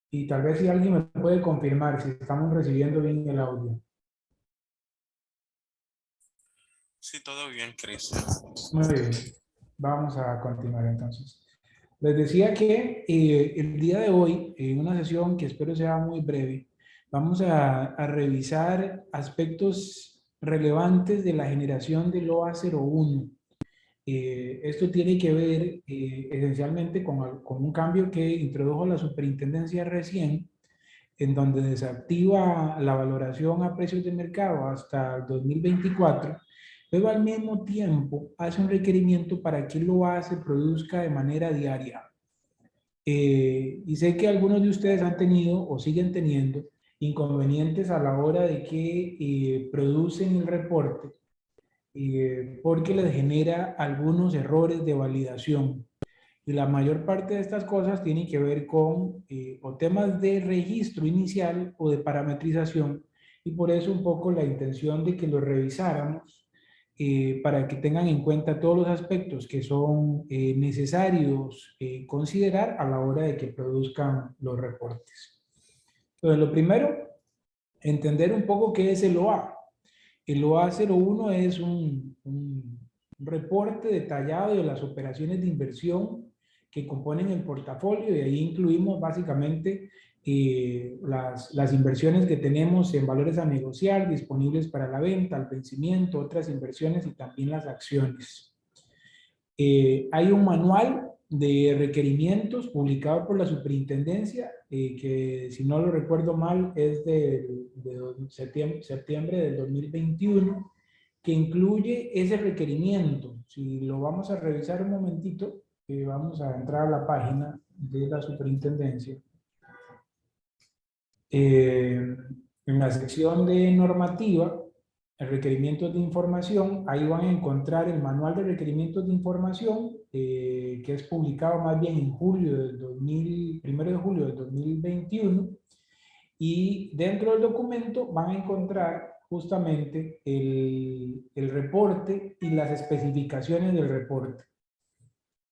Y tal vez si alguien me puede confirmar si estamos recibiendo bien el audio. Sí, todo bien, Cristian. Muy bien, vamos a continuar entonces. Les decía que el día de hoy, en una sesión que espero sea muy breve, vamos a revisar aspectos relevantes de la generación del OA 01. Esto tiene que ver esencialmente con un cambio que introdujo la superintendencia recién, en donde desactiva la valoración a precios de mercado hasta el 2024, pero al mismo tiempo hace un requerimiento para que lo se produzca de manera diaria. Y sé que algunos de ustedes han tenido o siguen teniendo inconvenientes a la hora de que producen el reporte, porque les genera algunos errores de validación. Y la mayor parte de estas cosas tienen que ver con o temas de registro inicial o de parametrización, y por eso un poco la intención de que lo revisáramos para que tengan en cuenta todos los aspectos que son necesarios considerar a la hora de que produzcan los reportes. Entonces, lo primero, entender un poco qué es el OA. El OA 01 es un reporte detallado de las operaciones de inversión que componen el portafolio, y ahí incluimos básicamente las inversiones que tenemos en valores a negociar, disponibles para la venta, al vencimiento, otras inversiones y también las acciones. Hay un manual de requerimientos publicado por la superintendencia, que si no lo recuerdo mal es de septiembre del 2021, que incluye ese requerimiento. Si lo vamos a revisar un momentito, vamos a entrar a la página de la superintendencia. En la sección de normativa, requerimientos de información, ahí van a encontrar el manual de requerimientos de información, que es publicado más bien en julio del 1 de julio del 2021, y dentro del documento van a encontrar justamente el reporte y las especificaciones del reporte.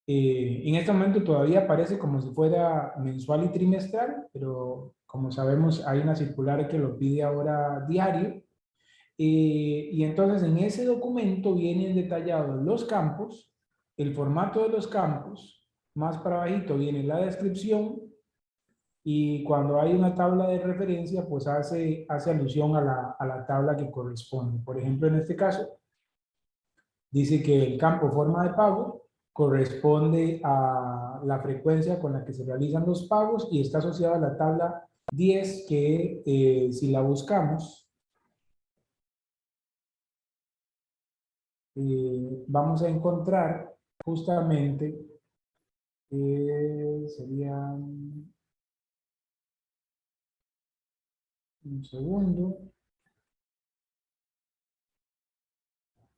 En este momento todavía aparece como si fuera mensual y trimestral, pero como sabemos hay una circular que lo pide ahora diario. Y entonces en ese documento vienen detallados los campos, el formato de los campos, más para abajito viene la descripción, y cuando hay una tabla de referencia, pues hace alusión a la tabla que corresponde. Por ejemplo, en este caso, dice que el campo forma de pago corresponde a la frecuencia con la que se realizan los pagos y está asociada a la tabla 10, que si la buscamos, vamos a encontrar justamente, serían, un segundo,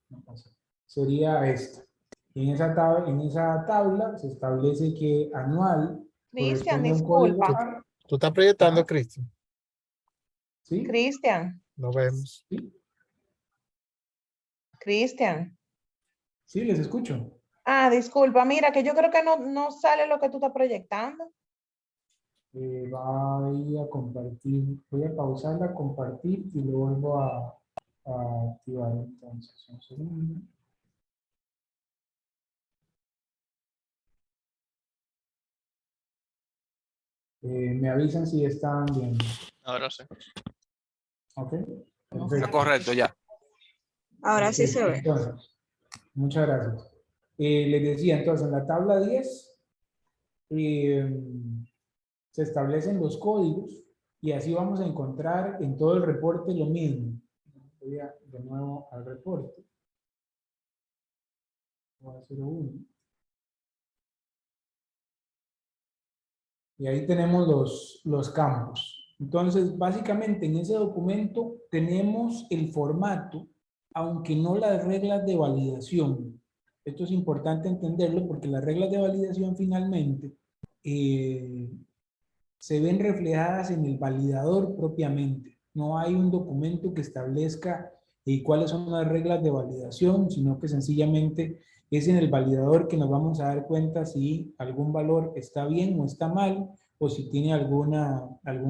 no pasa, sería esta. En esa tabla se establece que anual Cristian, corresponde a un código disculpa. A. ¿Tú estás proyectando, Ajá. Cristian? ¿Sí? Cristian, Nos vemos. ¿Sí? Cristian. Sí, les escucho. Ah, disculpa, mira que yo creo que no sale lo que tú estás proyectando. Voy a compartir, voy a pausarla, compartir y lo vuelvo a activar. Entonces, un segundo. Me avisan si están viendo. Ahora sí. ¿Ok? Está Perfecto. correcto ya. Ahora sí se ve. Entonces, muchas gracias. Les decía, entonces, en la tabla 10 se establecen los códigos, y así vamos a encontrar en todo el reporte lo mismo. Voy de nuevo al reporte. Voy a hacer uno. Y ahí tenemos los campos. Entonces, básicamente en ese documento tenemos el formato, aunque no las reglas de validación. Esto es importante entenderlo porque las reglas de validación finalmente se ven reflejadas en el validador propiamente. No hay un documento que establezca cuáles son las reglas de validación, sino que sencillamente Es en el validador que nos vamos a dar cuenta si algún valor está bien o está mal, o si tiene algún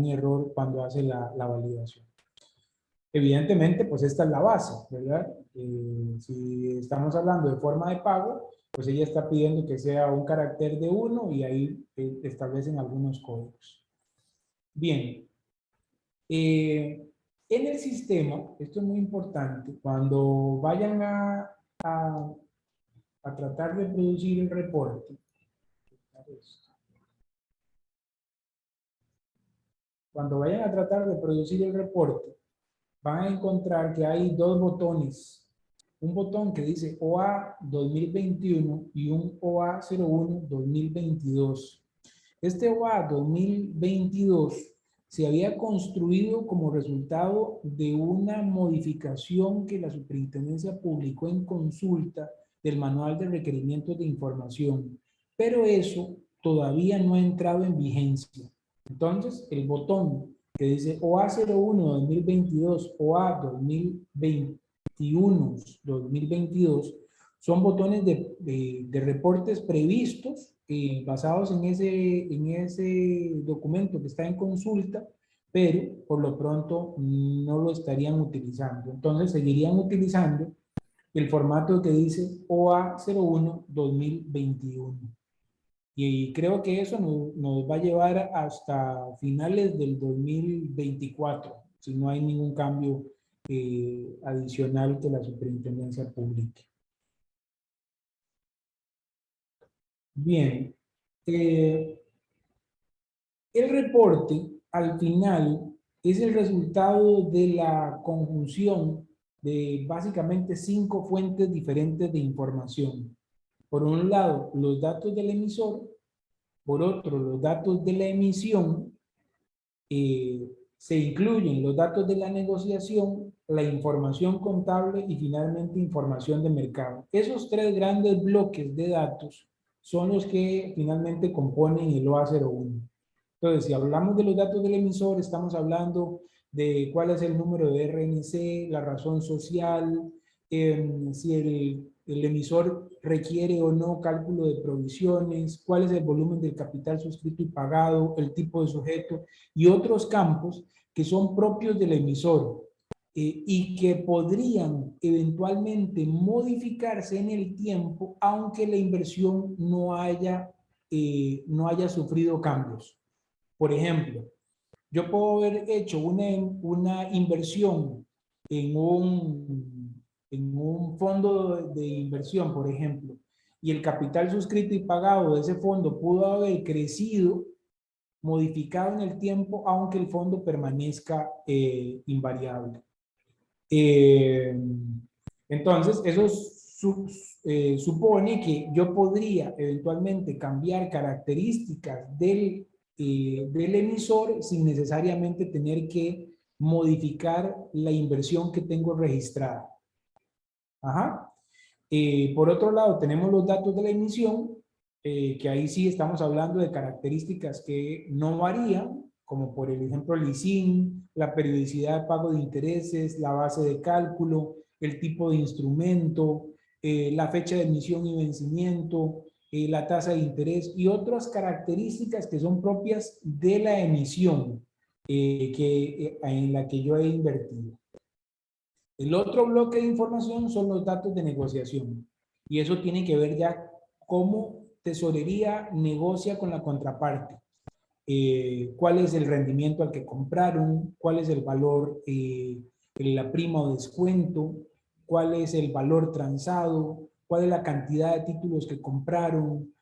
error cuando hace la validación. Evidentemente, pues esta es la base, ¿verdad? Si estamos hablando de forma de pago, pues ella está pidiendo que sea un carácter de 1 y ahí establecen algunos códigos. Bien. En el sistema, esto es muy importante, cuando vayan a tratar de producir el reporte, cuando vayan a tratar de producir el reporte, van a encontrar que hay dos botones. Un botón que dice OA 2021 y un OA 01 2022. Este OA 2022 se había construido como resultado de una modificación que la superintendencia publicó en consulta del manual de requerimientos de información, pero eso todavía no ha entrado en vigencia. Entonces, el botón que dice OA 01 2022, OA 2021 2022, son botones de reportes previstos basados en ese documento que está en consulta, pero por lo pronto no lo estarían utilizando. Entonces seguirían utilizando el formato que dice OA 01 2021. Y creo que eso nos va a llevar hasta finales del 2024, si no hay ningún cambio adicional que la superintendencia publique. Bien, el reporte al final es el resultado de la conjunción de básicamente 5 fuentes diferentes de información. Por un lado, los datos del emisor, por otro, los datos de la emisión, se incluyen los datos de la negociación, la información contable y finalmente información de mercado. Esos 3 grandes bloques de datos son los que finalmente componen el OA 01. Entonces, si hablamos de los datos del emisor, estamos hablando de cuál es el número de RNC, la razón social, si el emisor requiere o no cálculo de provisiones, cuál es el volumen del capital suscrito y pagado, el tipo de sujeto y otros campos que son propios del emisor y que podrían eventualmente modificarse en el tiempo aunque la inversión no haya sufrido cambios. Por ejemplo, yo puedo haber hecho una inversión en un fondo de inversión, por ejemplo, y el capital suscrito y pagado de ese fondo pudo haber crecido, modificado en el tiempo, aunque el fondo permanezca invariable. Entonces, eso supone que yo podría eventualmente cambiar características del emisor sin necesariamente tener que modificar la inversión que tengo registrada. Ajá. Por otro lado, tenemos los datos de la emisión, que ahí sí estamos hablando de características que no varían, como por ejemplo el ISIN, la periodicidad de pago de intereses, la base de cálculo, el tipo de instrumento, la fecha de emisión y vencimiento, la tasa de interés y otras características que son propias de la emisión en la que yo he invertido. El otro bloque de información son los datos de negociación y eso tiene que ver ya cómo tesorería negocia con la contraparte. Cuál es el rendimiento al que compraron, cuál es el valor, la prima o descuento, cuál es el valor transado, cuál es la cantidad de títulos que compraron,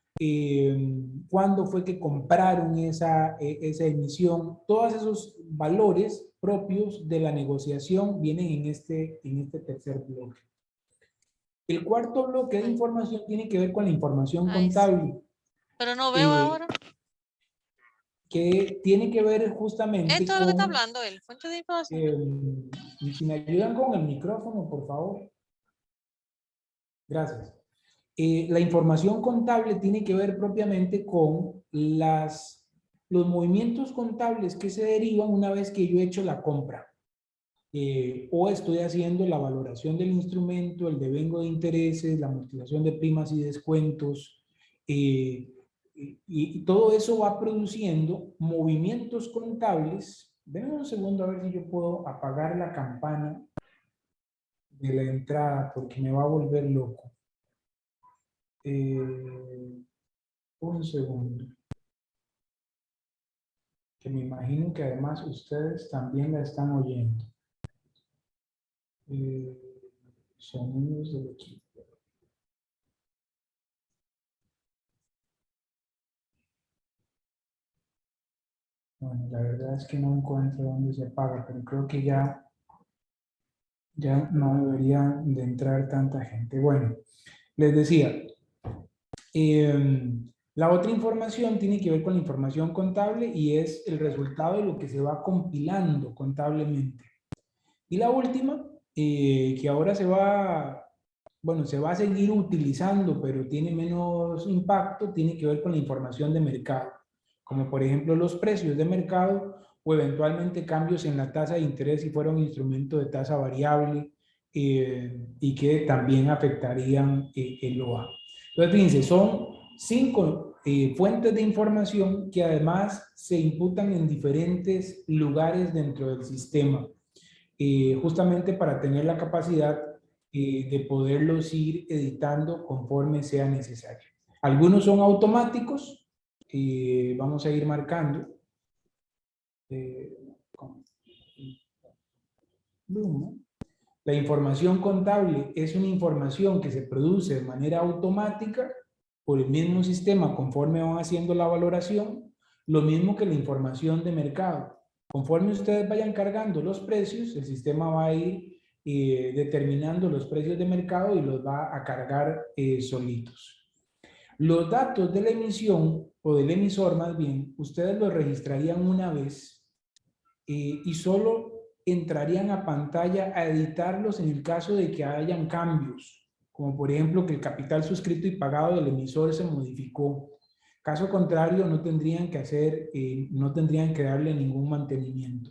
cuándo fue que compraron esa emisión. Todos esos valores propios de la negociación vienen en este tercer bloque. El cuarto bloque de información tiene que ver con la información contable. Sí. Pero no veo ahora. Que tiene que ver justamente Esto es lo que está hablando él, fuente de información. Si me ayudan con el micrófono, por favor. Gracias. La información contable tiene que ver propiamente con los movimientos contables que se derivan una vez que yo he hecho la compra. o estoy haciendo la valoración del instrumento, el devengo de intereses, la amortización de primas y descuentos, y todo eso va produciendo movimientos contables. Denme un segundo a ver si yo puedo apagar la campana de la entrada porque me va a volver loco. Un segundo. Que me imagino que además ustedes también la están oyendo. Sonidos del equipo. Bueno, la verdad es que no encuentro dónde se apaga, pero creo que ya no debería de entrar tanta gente. Bueno, les decía, la otra información tiene que ver con la información contable y es el resultado de lo que se va compilando contablemente. Y la última, que ahora se va a seguir utilizando, pero tiene menos impacto, tiene que ver con la información de mercado, como por ejemplo los precios de mercado o eventualmente cambios en la tasa de interés si fuera un instrumento de tasa variable y que también afectarían el OA. Entonces, fíjense, son 5 fuentes de información que además se imputan en diferentes lugares dentro del sistema, justamente para tener la capacidad de poderlos ir editando conforme sea necesario. Algunos son automáticos, vamos a ir marcando. La información contable es una información que se produce de manera automática por el mismo sistema conforme van haciendo la valoración, lo mismo que la información de mercado. Conforme ustedes vayan cargando los precios, el sistema va a ir determinando los precios de mercado y los va a cargar solitos. Los datos de la emisión, o del emisor más bien, ustedes los registrarían una vez y solo entrarían a pantalla a editarlos en el caso de que hayan cambios, como por ejemplo que el capital suscrito y pagado del emisor se modificó. Caso contrario, no tendrían que darle ningún mantenimiento.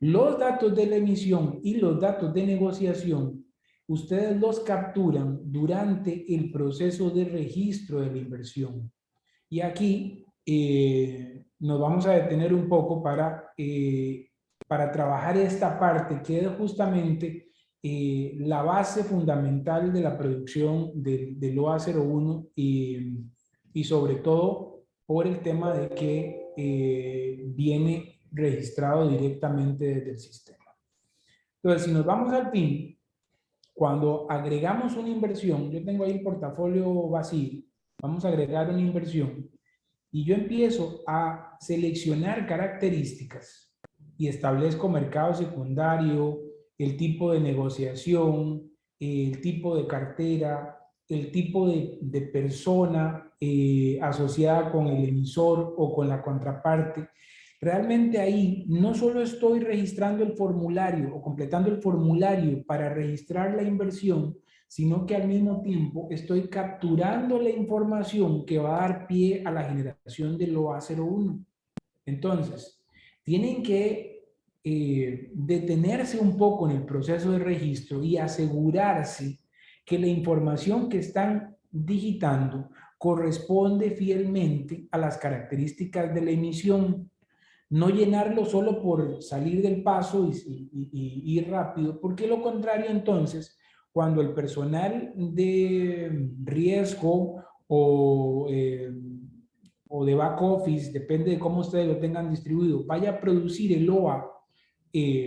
Los datos de la emisión y los datos de negociación, ustedes los capturan durante el proceso de registro de la inversión. Y aquí nos vamos a detener un poco para trabajar esta parte que es justamente la base fundamental de la producción del OA01 y sobre todo por el tema de que viene registrado directamente desde el sistema. Entonces, si nos vamos al PIN, cuando agregamos una inversión, yo tengo ahí el portafolio vacío, vamos a agregar una inversión y yo empiezo a seleccionar características y establezco mercado secundario, el tipo de negociación, el tipo de cartera, el tipo de persona asociada con el emisor o con la contraparte. Realmente ahí no solo estoy registrando el formulario o completando el formulario para registrar la inversión, sino que al mismo tiempo estoy capturando la información que va a dar pie a la generación del OA01. Entonces, tienen que detenerse un poco en el proceso de registro y asegurarse que la información que están digitando corresponde fielmente a las características de la emisión. No llenarlo solo por salir del paso y ir rápido, porque lo contrario entonces, cuando el personal de riesgo o de back office, depende de cómo ustedes lo tengan distribuido, vaya a producir el OA,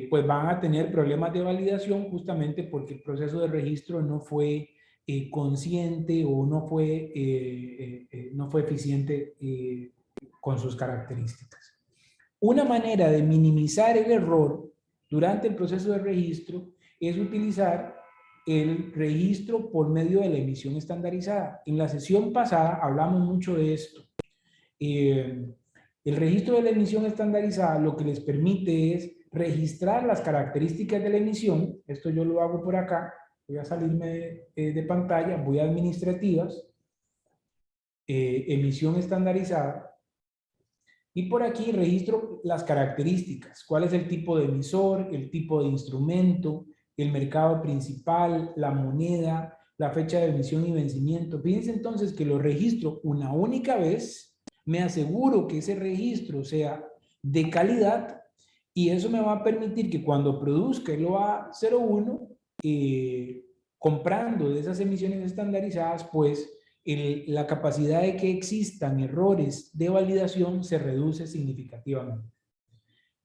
pues van a tener problemas de validación justamente porque el proceso de registro no fue consciente o no fue eficiente con sus características. Una manera de minimizar el error durante el proceso de registro es utilizar el registro por medio de la emisión estandarizada. En la sesión pasada hablamos mucho de esto. El registro de la emisión estandarizada lo que les permite es registrar las características de la emisión. Esto yo lo hago por acá. Voy a salirme de pantalla, voy a administrativas, emisión estandarizada. Y por aquí registro las características. ¿Cuál es el tipo de emisor, el tipo de instrumento, el mercado principal, la moneda, la fecha de emisión y vencimiento? Fíjense entonces que lo registro una única vez, me aseguro que ese registro sea de calidad y eso me va a permitir que cuando produzca el OA01, comprando de esas emisiones estandarizadas, pues la capacidad de que existan errores de validación se reduce significativamente.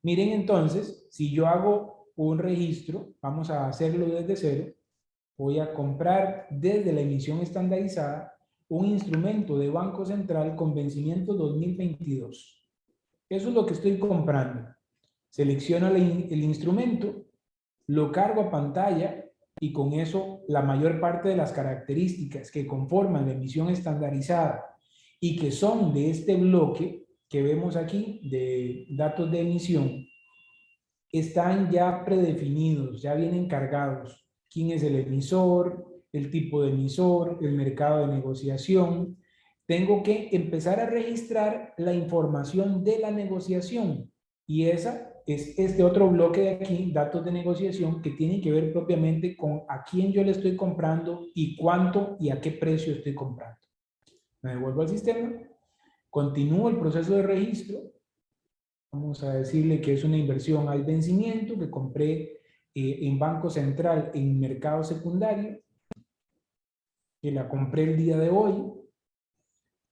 Miren entonces, si yo hago un registro, vamos a hacerlo desde cero, voy a comprar desde la emisión estandarizada un instrumento de Banco Central con vencimiento 2022. Eso es lo que estoy comprando. Selecciono el instrumento, lo cargo a pantalla y con eso la mayor parte de las características que conforman la emisión estandarizada y que son de este bloque que vemos aquí de datos de emisión están ya predefinidos, ya vienen cargados. ¿Quién es el emisor? El tipo de emisor, el mercado de negociación. Tengo que empezar a registrar la información de la negociación y esa es este otro bloque de aquí, datos de negociación, que tiene que ver propiamente con a quién yo le estoy comprando y cuánto y a qué precio estoy comprando. Me devuelvo al sistema, continúo el proceso de registro. Vamos a decirle que es una inversión al vencimiento que compré en Banco Central en mercado secundario, que la compré el día de hoy.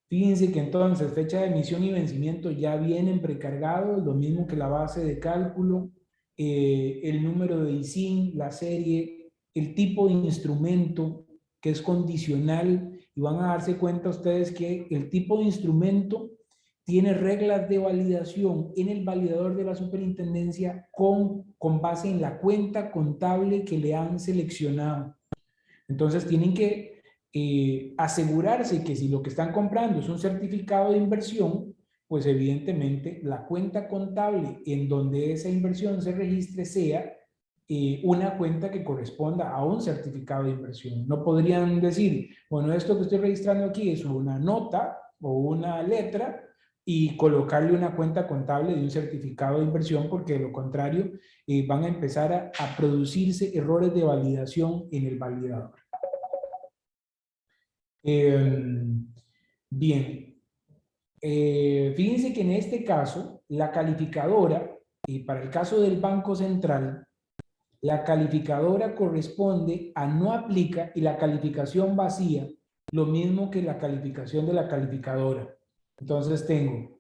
Fíjense que entonces fecha de emisión y vencimiento ya vienen precargados, lo mismo que la base de cálculo, el número de ISIN, la serie, el tipo de instrumento que es condicional, y van a darse cuenta ustedes que el tipo de instrumento tiene reglas de validación en el validador de la superintendencia con base en la cuenta contable que le han seleccionado. Entonces tienen que asegurarse que si lo que están comprando es un certificado de inversión, pues evidentemente la cuenta contable en donde esa inversión se registre sea una cuenta que corresponda a un certificado de inversión. No podrían decir, bueno, esto que estoy registrando aquí es una nota o una letra y colocarle una cuenta contable de un certificado de inversión, porque de lo contrario van a empezar a producirse errores de validación en el validador. Bien, fíjense que en este caso, la calificadora, para el caso del Banco Central, la calificadora corresponde a no aplica y la calificación vacía, lo mismo que la calificación de la calificadora. Entonces tengo,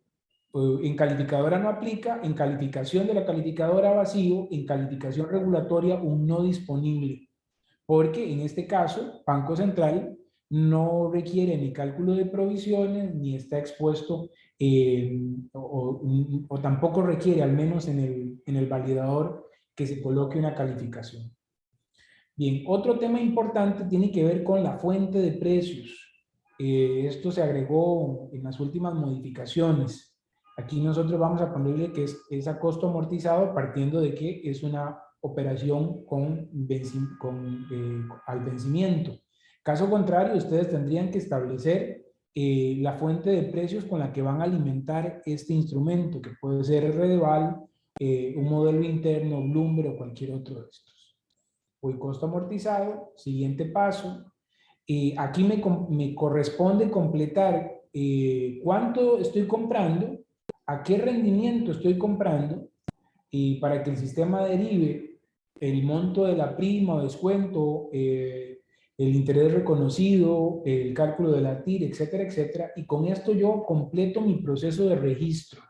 en calificadora no aplica, en calificación de la calificadora vacío, en calificación regulatoria un no disponible, porque en este caso, Banco Central no requiere ni cálculo de provisiones, ni está expuesto, o tampoco requiere, al menos en el validador, que se coloque una calificación. Bien, otro tema importante tiene que ver con la fuente de precios. Esto se agregó en las últimas modificaciones. Aquí nosotros vamos a ponerle que es a costo amortizado, partiendo de que es una operación al vencimiento. Caso contrario, ustedes tendrían que establecer la fuente de precios con la que van a alimentar este instrumento, que puede ser Redeval, un modelo interno, Bloomberg o cualquier otro de estos. Voy costo amortizado, siguiente paso. Aquí me corresponde completar cuánto estoy comprando, a qué rendimiento estoy comprando, y para que el sistema derive el monto de la prima o descuento, el interés reconocido, el cálculo de la TIR, etcétera, etcétera. Y con esto yo completo mi proceso de registro.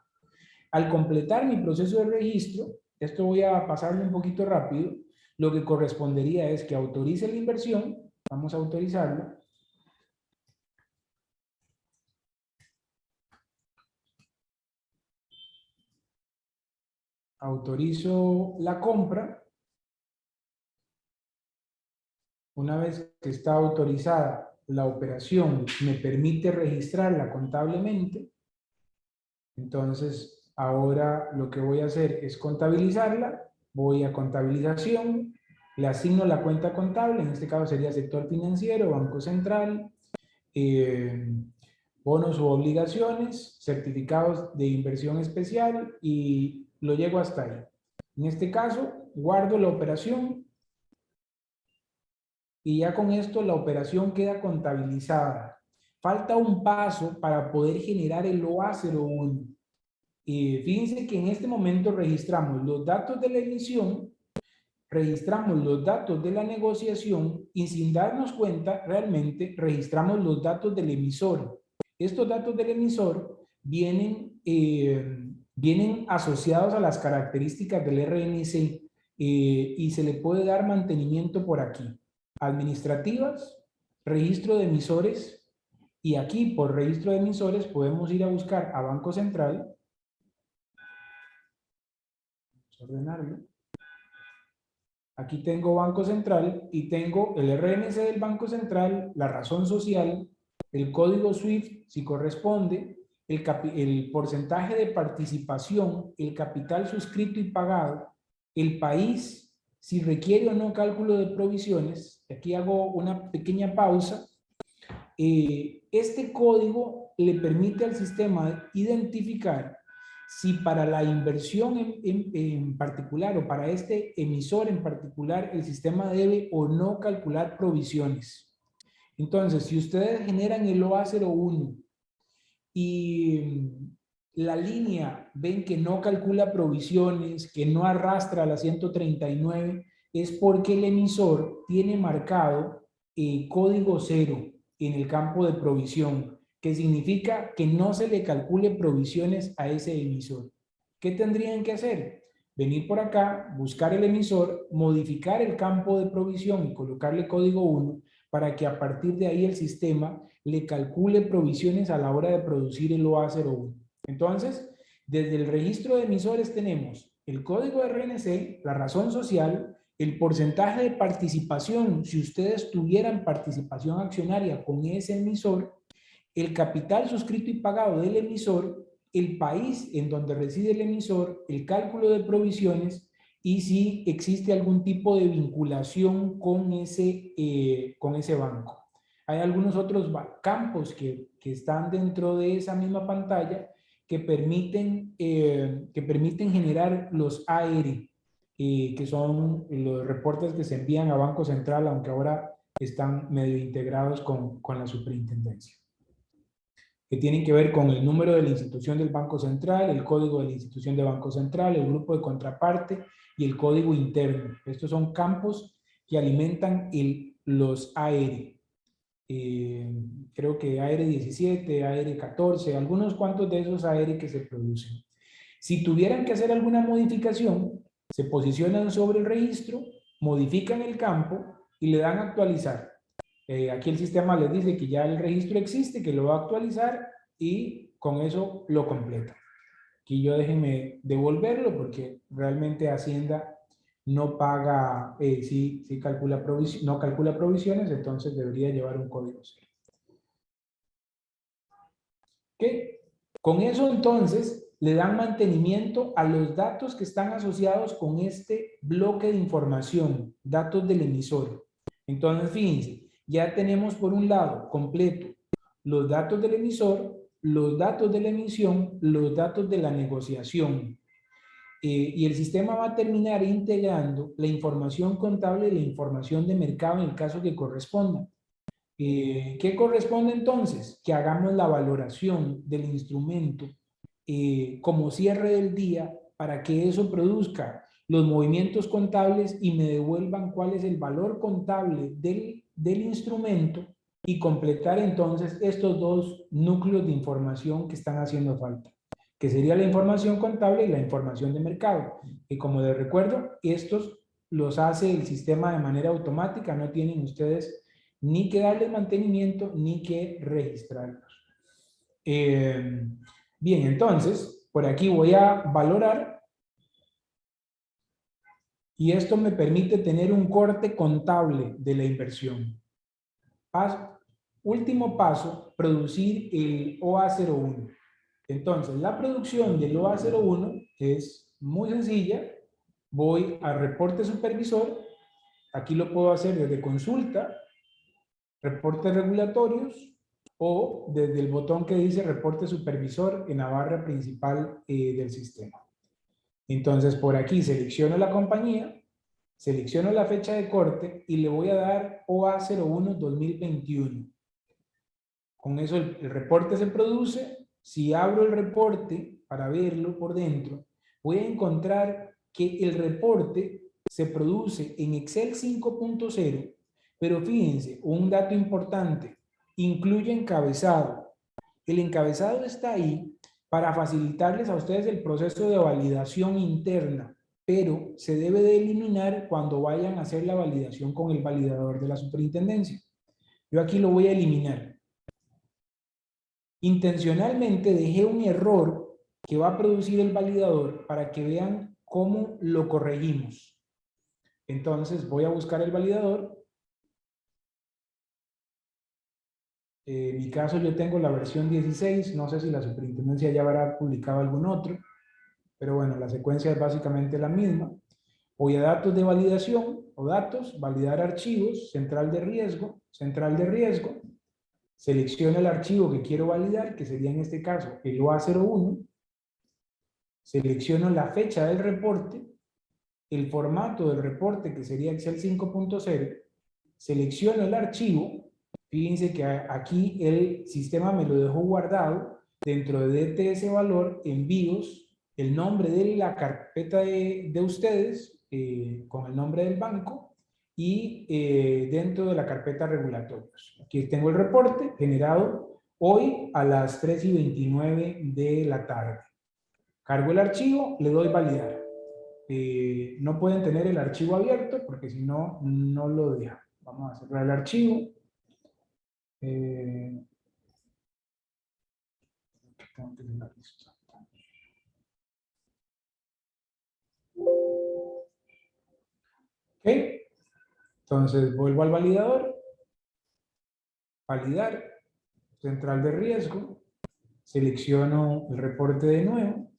Al completar mi proceso de registro, esto voy a pasarlo un poquito rápido, lo que correspondería es que autorice la inversión, vamos a autorizarlo. Autorizo la compra. Una vez que está autorizada la operación, me permite registrarla contablemente. Entonces, ahora lo que voy a hacer es contabilizarla. Voy a contabilización, le asigno la cuenta contable, en este caso sería sector financiero, Banco Central. bonos u obligaciones, certificados de inversión especial y lo llego hasta ahí. En este caso, guardo la operación y ya con esto la operación queda contabilizada. Falta un paso para poder generar el OA01. Fíjense que en este momento registramos los datos de la emisión, registramos los datos de la negociación y sin darnos cuenta, realmente registramos los datos del emisor. Estos datos del emisor vienen asociados a las características del RNC y se le puede dar mantenimiento por aquí. Administrativas, registro de emisores, y aquí por registro de emisores podemos ir a buscar a Banco Central. Vamos a ordenarlo. Aquí tengo Banco Central y tengo el RNC del Banco Central, la razón social, el código SWIFT si corresponde, el porcentaje de participación, el capital suscrito y pagado, el país, si requiere o no cálculo de provisiones. Aquí hago una pequeña pausa. Este código le permite al sistema identificar si para la inversión en particular o para este emisor en particular el sistema debe o no calcular provisiones. Entonces, si ustedes generan el OA01 y la línea ven que no calcula provisiones, que no arrastra a la 139, es porque el emisor tiene marcado código 0 en el campo de provisión, que significa que no se le calcule provisiones a ese emisor. ¿Qué tendrían que hacer? Venir por acá, buscar el emisor, modificar el campo de provisión y colocarle código 1 para que a partir de ahí el sistema le calcule provisiones a la hora de producir el OA01. Entonces, desde el registro de emisores tenemos el código RNC, la razón social, el porcentaje de participación, si ustedes tuvieran participación accionaria con ese emisor, el capital suscrito y pagado del emisor, el país en donde reside el emisor, el cálculo de provisiones y si existe algún tipo de vinculación con ese banco. Hay algunos otros campos que están dentro de esa misma pantalla que permiten generar los AR, que son los reportes que se envían a Banco Central, aunque ahora están medio integrados con la superintendencia, que tienen que ver con el número de la institución del Banco Central, el código de la institución de Banco Central, el grupo de contraparte y el código interno. Estos son campos que alimentan los AR. Creo que AR17, AR14, algunos cuantos de esos AR que se producen. Si tuvieran que hacer alguna modificación, se posicionan sobre el registro, modifican el campo y le dan a actualizar. Aquí el sistema les dice que ya el registro existe, que lo va a actualizar y con eso lo completa. Aquí yo déjenme devolverlo porque realmente Hacienda no paga, no calcula provisiones, entonces debería llevar un código 0. ¿Ok? Con eso entonces le dan mantenimiento a los datos que están asociados con este bloque de información, datos del emisor. Entonces, fíjense, ya tenemos por un lado completo los datos del emisor, los datos de la emisión, los datos de la negociación. Y el sistema va a terminar integrando la información contable y la información de mercado en el caso que corresponda. ¿Qué corresponde entonces? Que hagamos la valoración del instrumento como cierre del día para que eso produzca los movimientos contables y me devuelvan cuál es el valor contable del instrumento y completar entonces estos dos núcleos de información que están haciendo falta, que sería la información contable y la información de mercado. Y como les recuerdo, estos los hace el sistema de manera automática, no tienen ustedes ni que darles mantenimiento ni que registrarlos. Bien, entonces, por aquí voy a valorar y esto me permite tener un corte contable de la inversión. Último paso, producir el OA01. Entonces, la producción del OA01 es muy sencilla. Voy a reporte supervisor. Aquí lo puedo hacer desde consulta, reportes regulatorios, o desde el botón que dice reporte supervisor en la barra principal del sistema. Entonces por aquí selecciono la compañía, selecciono la fecha de corte y le voy a dar OA01 2021. Con eso el reporte se produce. Si abro el reporte para verlo por dentro, voy a encontrar que el reporte se produce en Excel 5.0, pero fíjense, un dato importante, incluye encabezado. El encabezado está ahí para facilitarles a ustedes el proceso de validación interna, pero se debe de eliminar cuando vayan a hacer la validación con el validador de la superintendencia. Yo aquí lo voy a eliminar. Intencionalmente dejé un error que va a producir el validador para que vean cómo lo corregimos. Entonces voy a buscar el validador. En mi caso yo tengo la versión 16, no sé si la superintendencia ya habrá publicado algún otro, pero bueno, la secuencia es básicamente la misma. Voy a datos de validación o datos, validar archivos, central de riesgo, selecciono el archivo que quiero validar, que sería en este caso el OA01, selecciono la fecha del reporte, el formato del reporte que sería Excel 5.0, selecciono el archivo, fíjense que aquí el sistema me lo dejó guardado dentro de DTS valor, envíos, el nombre de la carpeta de ustedes, con el nombre del banco, y dentro de la carpeta regulatorios. Aquí tengo el reporte generado hoy a las 3:29 de la tarde. Cargo el archivo, le doy validar. No pueden tener el archivo abierto porque si no, no lo dejan. Vamos a cerrar el archivo. Tengo que cerrar esto. Ok. Entonces vuelvo al validador, validar, central de riesgo, selecciono el reporte de nuevo,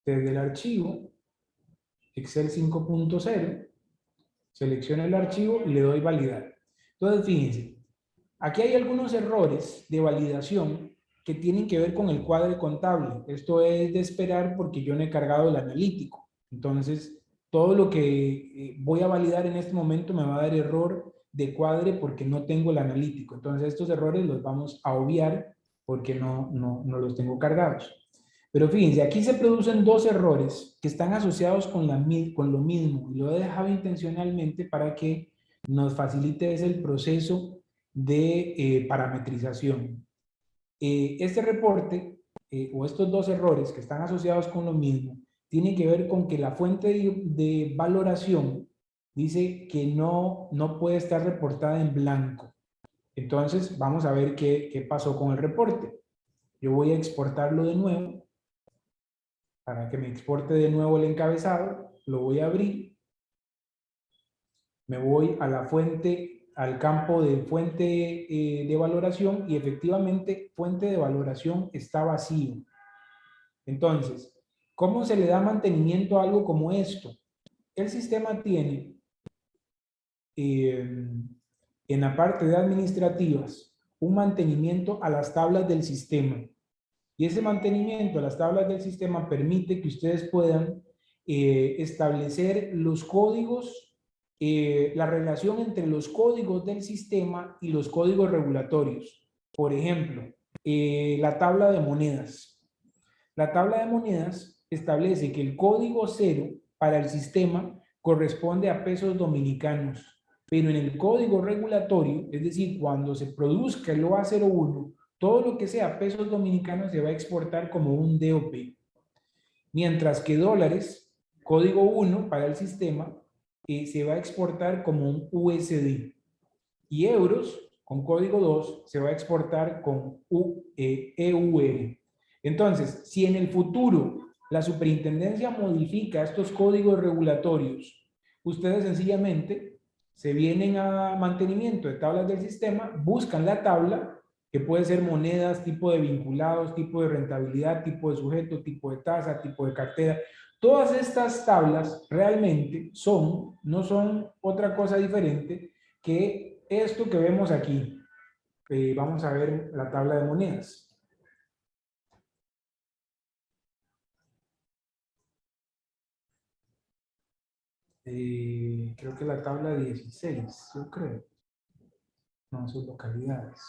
desde el archivo, Excel 5.0, selecciono el archivo y le doy validar. Entonces fíjense, aquí hay algunos errores de validación que tienen que ver con el cuadro contable. Esto es de esperar porque yo no he cargado el analítico. Entonces, todo lo que voy a validar en este momento me va a dar error de cuadre porque no tengo el analítico. Entonces, estos errores los vamos a obviar porque no los tengo cargados. Pero fíjense, aquí se producen dos errores que están asociados con lo mismo. Y lo he dejado intencionalmente para que nos facilite el proceso de parametrización. Este reporte o estos dos errores que están asociados con lo mismo tienen que ver con que la fuente de valoración dice que no puede estar reportada en blanco. Entonces vamos a ver qué pasó con el reporte. Yo voy a exportarlo de nuevo para que me exporte de nuevo el encabezado. Lo voy a abrir. Me voy a la fuente, al campo de fuente de valoración y efectivamente fuente de valoración está vacío. Entonces, ¿cómo se le da mantenimiento a algo como esto? El sistema tiene en la parte de administrativas un mantenimiento a las tablas del sistema. Y ese mantenimiento a las tablas del sistema permite que ustedes puedan establecer los códigos, la relación entre los códigos del sistema y los códigos regulatorios. Por ejemplo, la tabla de monedas. La tabla de monedas establece que el código 0 para el sistema corresponde a pesos dominicanos, pero en el código regulatorio, es decir, cuando se produzca el OA01, todo lo que sea pesos dominicanos se va a exportar como un DOP. Mientras que dólares, código 1 para el sistema, se va a exportar como un USD. Y euros, con código 2, se va a exportar con EUR. Entonces, si en el futuro la superintendencia modifica estos códigos regulatorios, ustedes sencillamente se vienen a mantenimiento de tablas del sistema, buscan la tabla, que puede ser monedas, tipo de vinculados, tipo de rentabilidad, tipo de sujeto, tipo de tasa, tipo de cartera. Todas estas tablas realmente no son otra cosa diferente que esto que vemos aquí. Vamos a ver la tabla de monedas. Creo que la tabla 16, yo creo. No, sus localidades.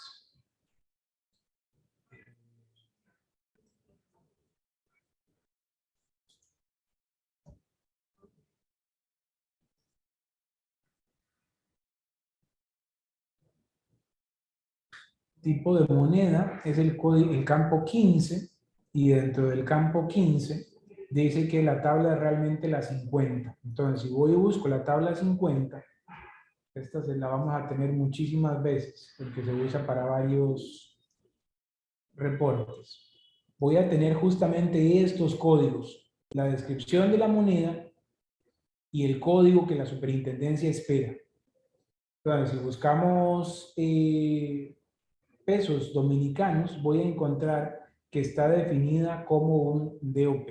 Tipo de moneda es el campo 15, y dentro del campo 15 dice que la tabla es realmente la 50. Entonces, si voy y busco la tabla 50, esta la vamos a tener muchísimas veces, porque se usa para varios reportes. Voy a tener justamente estos códigos: la descripción de la moneda y el código que la superintendencia espera. Entonces, si buscamos pesos dominicanos, voy a encontrar que está definida como un DOP.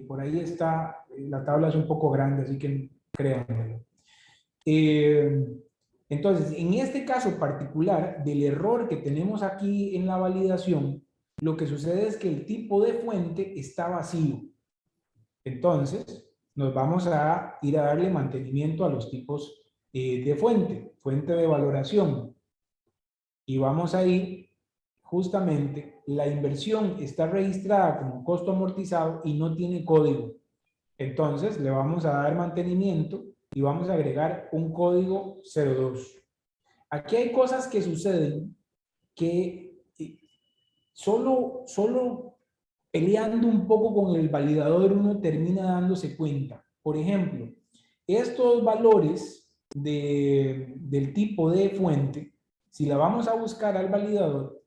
Por ahí está, la tabla es un poco grande, así que créanmelo. Entonces, en este caso particular del error que tenemos aquí en la validación, lo que sucede es que el tipo de fuente está vacío. Entonces, nos vamos a ir a darle mantenimiento a los tipos de fuente de valoración. Y vamos a ir, justamente, la inversión está registrada como costo amortizado y no tiene código. Entonces, le vamos a dar mantenimiento y vamos a agregar un código 02. Aquí hay cosas que suceden que solo peleando un poco con el validador uno termina dándose cuenta. Por ejemplo, estos valores del tipo de fuente, si la vamos a buscar al validador,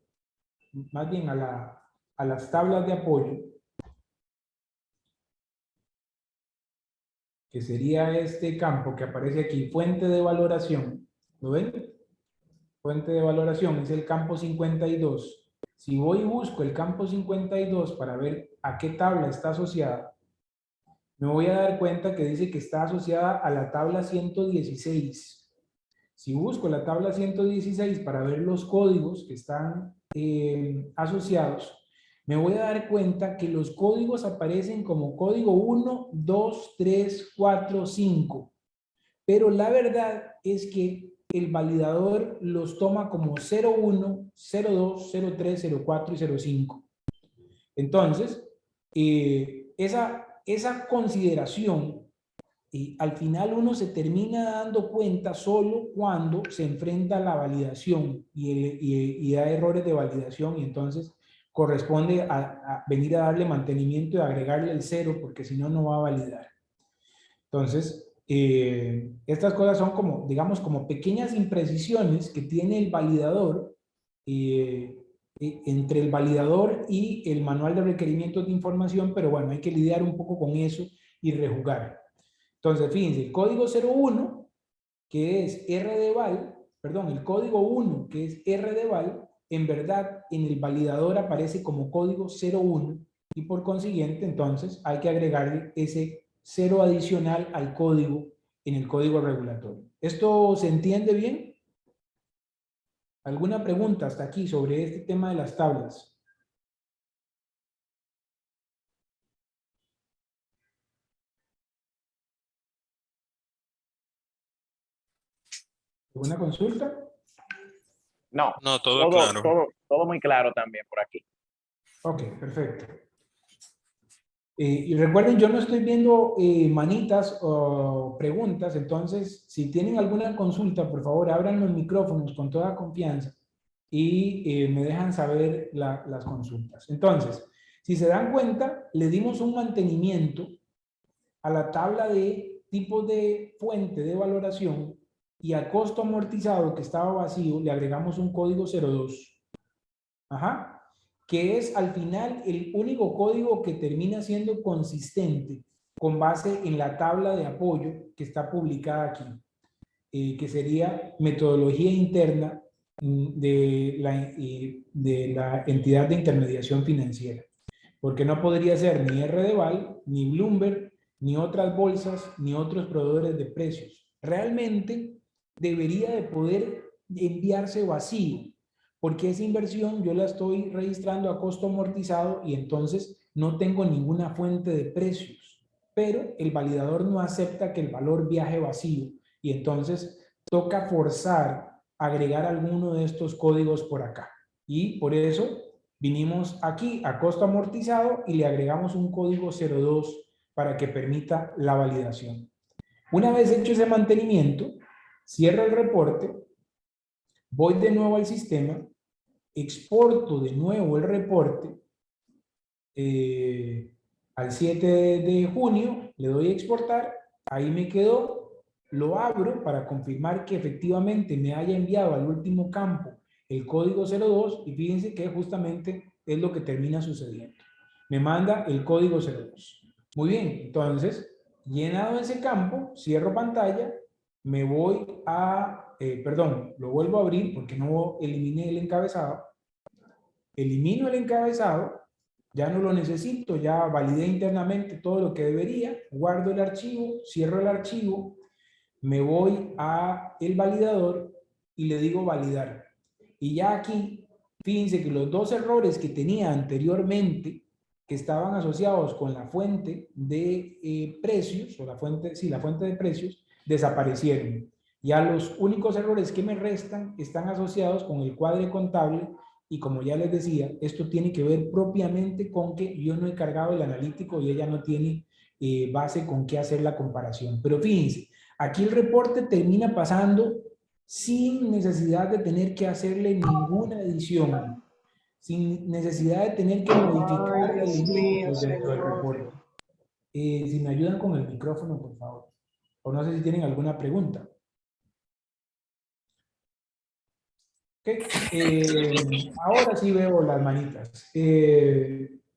más bien a las tablas de apoyo, que sería este campo que aparece aquí, fuente de valoración, ¿lo ven? Fuente de valoración es el campo 52. Si voy y busco el campo 52 para ver a qué tabla está asociada, me voy a dar cuenta que dice que está asociada a la tabla 116. Si busco la tabla 116 para ver los códigos que están asociados, me voy a dar cuenta que los códigos aparecen como código 1, 2, 3, 4, 5. Pero la verdad es que el validador los toma como 01, 02, 03, 04 y 05. Entonces, esa consideración, al final uno se termina dando cuenta solo cuando se enfrenta a la validación y da errores de validación, y entonces corresponde a venir a darle mantenimiento y agregarle el 0, porque si no, no va a validar. Entonces, estas cosas son como, digamos, como pequeñas imprecisiones que tiene el validador entre el validador y el manual de requerimientos de información, pero bueno, hay que lidiar un poco con eso y rejugar. Entonces, fíjense, el código 01, que es R de val, perdón, el código 1, que es R de val, en verdad en el validador aparece como código 01, y por consiguiente, entonces, hay que agregarle ese 0 adicional al código en el código regulatorio. ¿Esto se entiende bien? ¿Alguna pregunta hasta aquí sobre este tema de las tablas? ¿Alguna consulta? No, No, todo claro. todo muy claro también por aquí. Ok, perfecto. Y recuerden, yo no estoy viendo manitas o preguntas, entonces si tienen alguna consulta, por favor, abran los micrófonos con toda confianza y me dejan saber las consultas. Entonces, si se dan cuenta, le dimos un mantenimiento a la tabla de tipos de fuente de valoración, y al costo amortizado que estaba vacío le agregamos un código 02. Ajá. Que es al final el único código que termina siendo consistente con base en la tabla de apoyo que está publicada aquí, que sería metodología interna de la entidad de intermediación financiera. Porque no podría ser ni R de val, ni Bloomberg, ni otras bolsas, ni otros proveedores de precios. Realmente debería de poder enviarse vacío, porque esa inversión yo la estoy registrando a costo amortizado y entonces no tengo ninguna fuente de precios, pero el validador no acepta que el valor viaje vacío y entonces toca forzar agregar alguno de estos códigos por acá. Y por eso vinimos aquí a costo amortizado y le agregamos un código 02 para que permita la validación. Una vez hecho ese mantenimiento, cierro el reporte, voy de nuevo al sistema, exporto de nuevo el reporte al 7 de junio, le doy a exportar, ahí me quedó, lo abro para confirmar que efectivamente me haya enviado al último campo el código 02 y fíjense que justamente es lo que termina sucediendo. Me manda el código 02. Muy bien, entonces, llenado ese campo, cierro pantalla, me voy a, perdón, lo vuelvo a abrir porque no eliminé el encabezado. Elimino el encabezado, ya no lo necesito, ya validé internamente todo lo que debería, guardo el archivo, cierro el archivo, me voy a el validador y le digo validar. Y ya aquí, fíjense que los dos errores que tenía anteriormente, que estaban asociados con la fuente de precios, o la fuente, sí, la fuente de precios, desaparecieron. Ya los únicos errores que me restan están asociados con el cuadro contable y como ya les decía, esto tiene que ver propiamente con que yo no he cargado el analítico y ella no tiene base con qué hacer la comparación. Pero fíjense, aquí el reporte termina pasando sin necesidad de tener que hacerle ninguna edición, sin necesidad de tener que modificar elementos dentro del reporte. Si me ayudan con el micrófono, por favor. O no sé si tienen alguna pregunta. Okay. Ahora sí veo las manitas.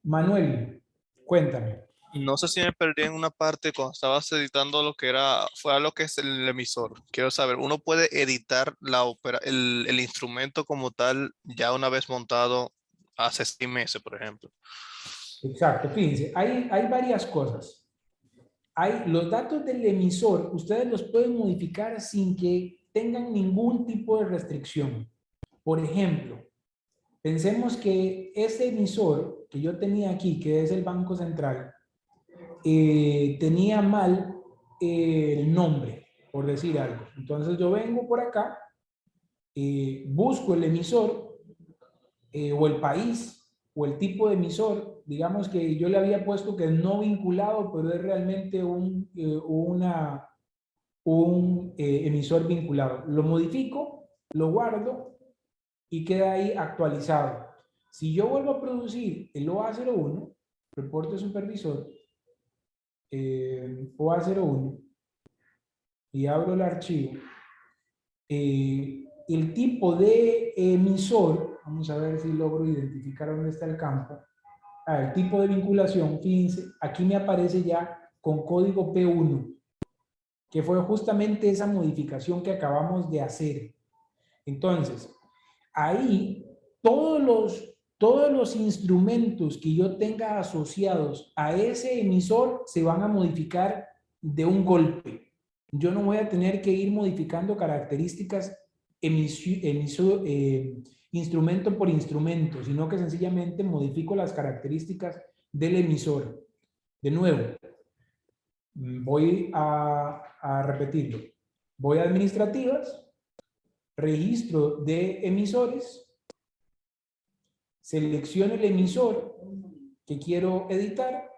Manuel, cuéntame. No sé si me perdí en una parte cuando estabas editando lo que fuera lo que es el emisor. Quiero saber, ¿uno puede editar el instrumento como tal ya una vez montado hace 6 meses, por ejemplo? Exacto, fíjense, hay varias cosas. Los datos del emisor, ustedes los pueden modificar sin que tengan ningún tipo de restricción. Por ejemplo, pensemos que ese emisor que yo tenía aquí, que es el Banco Central, tenía mal el nombre, por decir algo. Entonces yo vengo por acá, busco el emisor o el país o el tipo de emisor. Digamos que yo le había puesto que es no vinculado, pero es realmente un emisor vinculado. Lo modifico, lo guardo y queda ahí actualizado. Si yo vuelvo a producir el OA01, reporte supervisor, OA01, y abro el archivo, el tipo de emisor, vamos a ver si logro identificar dónde está el campo, el tipo de vinculación, fíjense, aquí me aparece ya con código P1, que fue justamente esa modificación que acabamos de hacer. Entonces, ahí todos los instrumentos que yo tenga asociados a ese emisor se van a modificar de un golpe. Yo no voy a tener que ir modificando características instrumento por instrumento, sino que sencillamente modifico las características del emisor. De nuevo, voy a repetirlo. Voy a administrativas, registro de emisores, selecciono el emisor que quiero editar,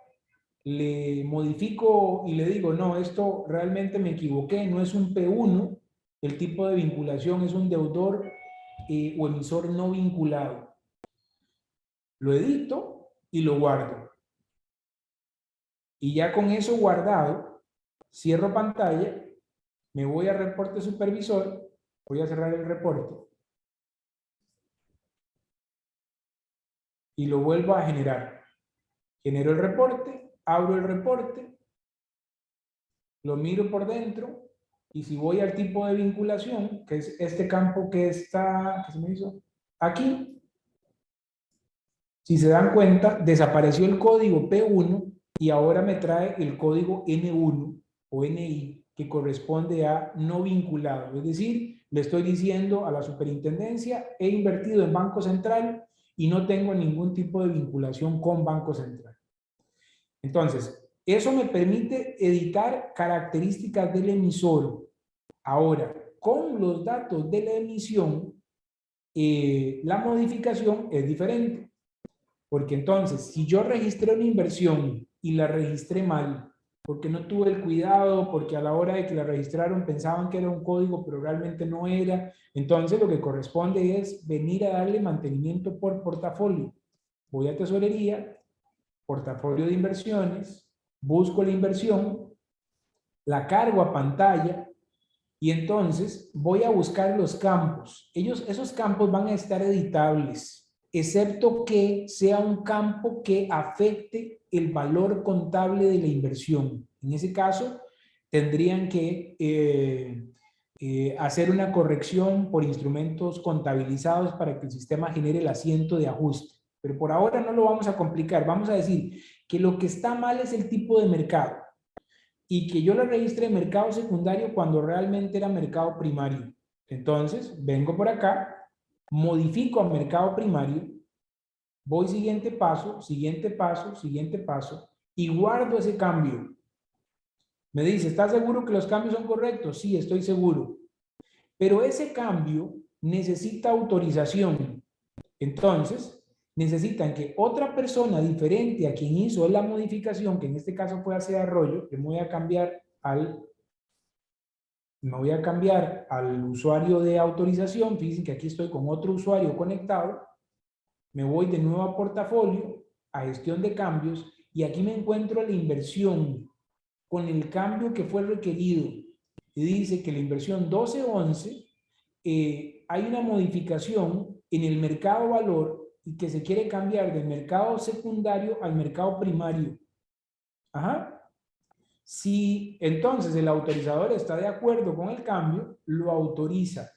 le modifico y le digo, no, esto realmente me equivoqué, no es un P1, el tipo de vinculación es un deudor o emisor no vinculado. Lo edito y lo guardo. Y ya con eso guardado, cierro pantalla, me voy a reporte supervisor, voy a cerrar el reporte y lo vuelvo a generar. Genero el reporte, abro el reporte, lo miro por dentro y si voy al tipo de vinculación, que es este campo que está, ¿qué se me hizo? Aquí, si se dan cuenta, desapareció el código P1 y ahora me trae el código N1 o NI que corresponde a no vinculado, es decir, le estoy diciendo a la superintendencia, he invertido en Banco Central y no tengo ningún tipo de vinculación con Banco Central. Entonces, eso me permite editar características del emisor. Ahora, con los datos de la emisión, la modificación es diferente. Porque entonces, si yo registré una inversión y la registré mal, porque no tuve el cuidado, porque a la hora de que la registraron pensaban que era un código, pero realmente no era, entonces lo que corresponde es venir a darle mantenimiento por portafolio. Voy a tesorería, portafolio de inversiones, busco la inversión, la cargo a pantalla y entonces voy a buscar los campos. Esos campos van a estar editables, excepto que sea un campo que afecte el valor contable de la inversión. En ese caso, tendrían que hacer una corrección por instrumentos contabilizados para que el sistema genere el asiento de ajuste. Pero por ahora no lo vamos a complicar. Vamos a decir que lo que está mal es el tipo de mercado y que yo lo registré en mercado secundario cuando realmente era mercado primario. Entonces, vengo por acá, modifico a mercado primario, voy siguiente paso, siguiente paso, siguiente paso, y guardo ese cambio. Me dice, ¿estás seguro que los cambios son correctos? Sí, estoy seguro. Pero ese cambio necesita autorización. Entonces, necesitan que otra persona diferente a quien hizo la modificación, que en este caso fue hacia Arroyo, que me voy a cambiar al usuario de autorización. Fíjense que aquí estoy con otro usuario conectado. Me voy de nuevo a portafolio, a gestión de cambios, y aquí me encuentro la inversión con el cambio que fue requerido. Y dice que la inversión 1211 hay una modificación en el mercado valor y que se quiere cambiar del mercado secundario al mercado primario. Ajá. Si entonces el autorizador está de acuerdo con el cambio, lo autoriza.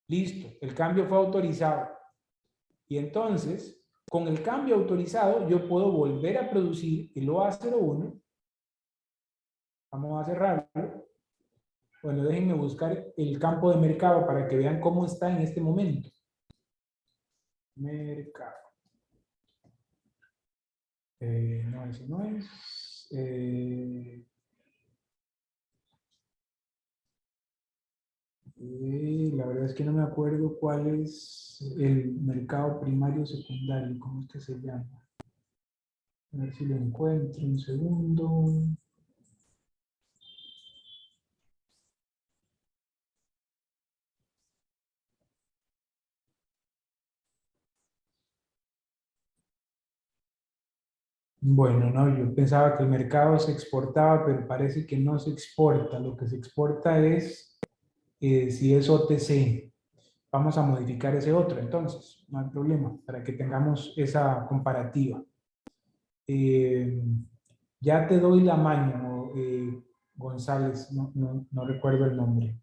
Listo, el cambio fue autorizado. Y entonces, con el cambio autorizado, yo puedo volver a producir el OA01. Vamos a cerrarlo. Bueno, déjenme buscar el campo de mercado para que vean cómo está en este momento. Mercado. No, ese no es. La verdad es que no me acuerdo cuál es el mercado primario secundario, ¿cómo es que se llama? A ver si lo encuentro, un segundo. Bueno, no, yo pensaba que el mercado se exportaba, pero parece que no se exporta. Lo que se exporta es si es OTC. Vamos a modificar ese otro, entonces, no hay problema, para que tengamos esa comparativa. Ya te doy la mano, González, no recuerdo el nombre.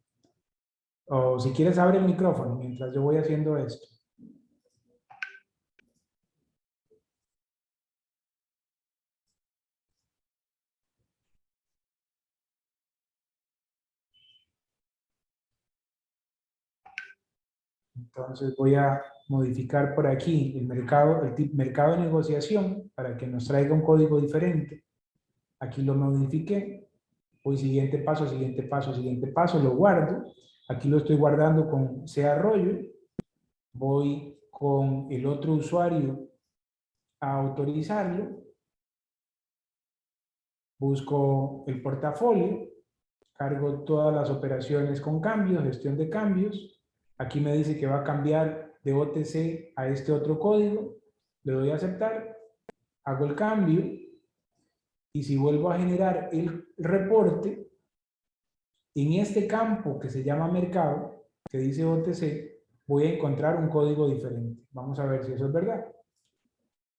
O si quieres, abre el micrófono mientras yo voy haciendo esto. Entonces voy a modificar por aquí el mercado de negociación para que nos traiga un código diferente. Aquí lo modifiqué. Voy siguiente paso, siguiente paso, siguiente paso, lo guardo. Aquí lo estoy guardando con C Arroyo. Voy con el otro usuario a autorizarlo. Busco el portafolio. Cargo todas las operaciones con cambios, gestión de cambios. Aquí me dice que va a cambiar de OTC a este otro código. Le doy a aceptar. Hago el cambio. Y si vuelvo a generar el reporte, en este campo que se llama mercado, que dice OTC, voy a encontrar un código diferente. Vamos a ver si eso es verdad.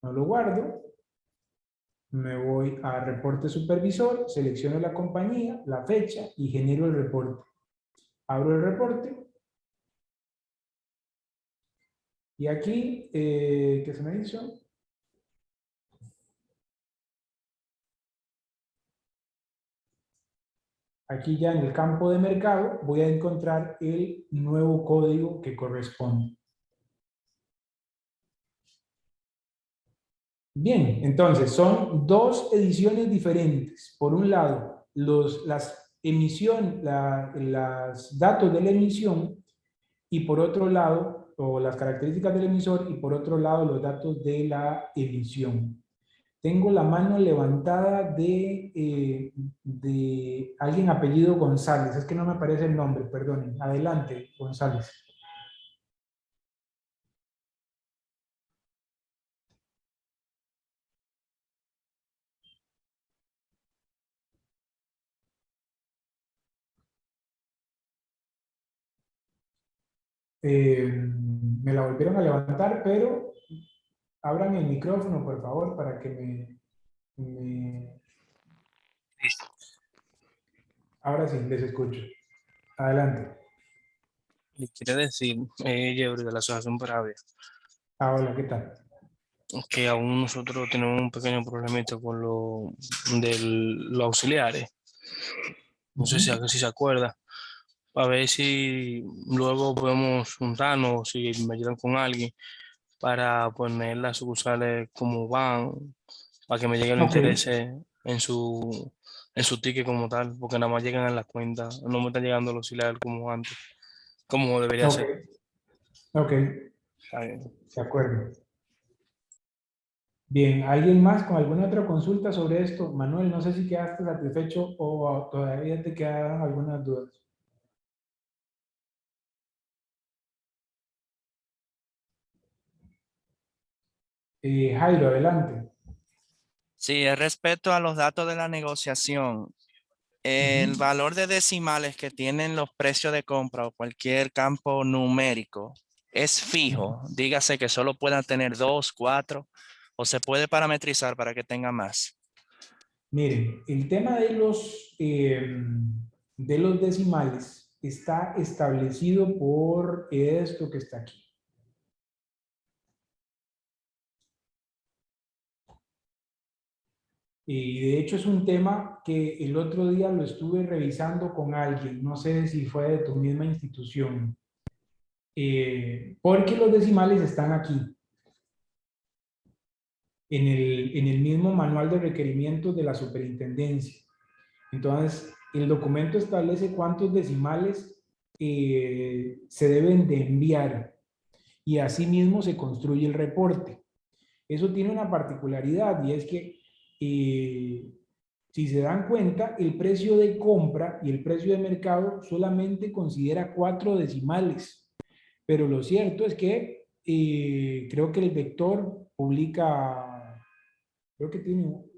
No lo guardo. Me voy a reporte supervisor, selecciono la compañía, la fecha y genero el reporte. Abro el reporte. Y aquí, ¿qué se me hizo? Aquí ya en el campo de mercado voy a encontrar el nuevo código que corresponde. Bien, entonces son dos ediciones diferentes. Por un lado, las datos de la emisión y por otro lado, o las características del emisor y por otro lado los datos de la emisión. Tengo la mano levantada de alguien apellido González. Es que no me aparece el nombre, perdonen. Adelante, González. Me la volvieron a levantar, pero abran el micrófono, por favor, para que Ahora sí, les escucho. Adelante. Le quiere decir, Jeffrey, de la Asociación Peravia, Hola, ¿qué tal? que aún nosotros tenemos un pequeño problemita con los auxiliares. No sé si se acuerda. A ver si luego podemos juntarnos, o si me ayudan con alguien para poner las sucursales como van, para que me lleguen los Ok, intereses en su ticket como tal, porque nada más llegan en la cuenta, no me están llegando los auxiliares como antes, como debería ok, ser. ok, Está bien. de acuerdo. Bien, ¿alguien más con alguna otra consulta sobre esto? Manuel, no sé si quedaste satisfecho o todavía te quedan algunas dudas. Jairo, adelante. Sí, respecto a los datos de la negociación, el Ujú. valor de decimales que tienen los precios de compra o cualquier campo numérico es fijo. Dígase que solo puedan tener 2, 4 o se puede parametrizar para que tenga más. Miren, el tema de los decimales está establecido por esto que está aquí. Y de hecho es un tema que el otro día lo estuve revisando con alguien, no sé si fue de tu misma institución, porque los decimales están aquí, en el mismo manual de requerimientos de la superintendencia. Entonces, el documento establece cuántos decimales se deben de enviar y asimismo se construye el reporte. Eso tiene una particularidad y es que, si se dan cuenta, el precio de compra y el precio de mercado solamente considera 4 decimales, pero lo cierto es que creo que el vector publica,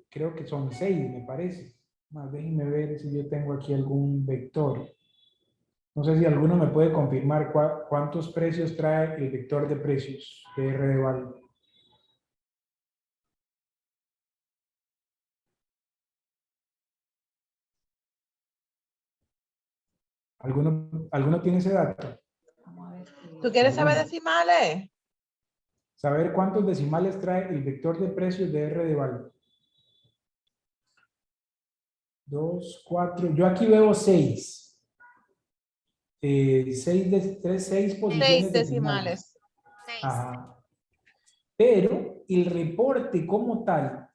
creo que son 6, me parece. Más déjenme ver si yo tengo aquí algún vector. No sé si alguno me puede confirmar cuántos precios trae el vector de precios de R de Val. ¿Alguno tiene ese dato? ¿Tú quieres saber ¿Alguno? decimales? Saber cuántos decimales trae el vector de precios de R de Val. 2, 4. Yo aquí veo 6. 6 6 posiciones decimales. decimales. 6. Ajá. Pero el reporte como tal,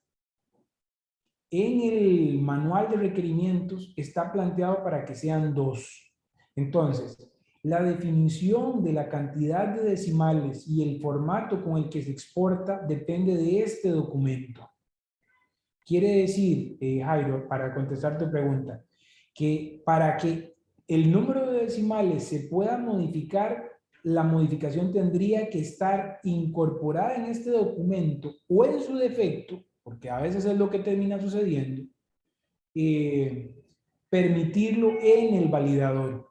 en el manual de requerimientos, está planteado para que sean 2. Entonces, la definición de la cantidad de decimales y el formato con el que se exporta depende de este documento. Quiere decir, Jairo, para contestar tu pregunta, que para que el número de decimales se pueda modificar, la modificación tendría que estar incorporada en este documento o en su defecto, porque a veces es lo que termina sucediendo, permitirlo en el validador.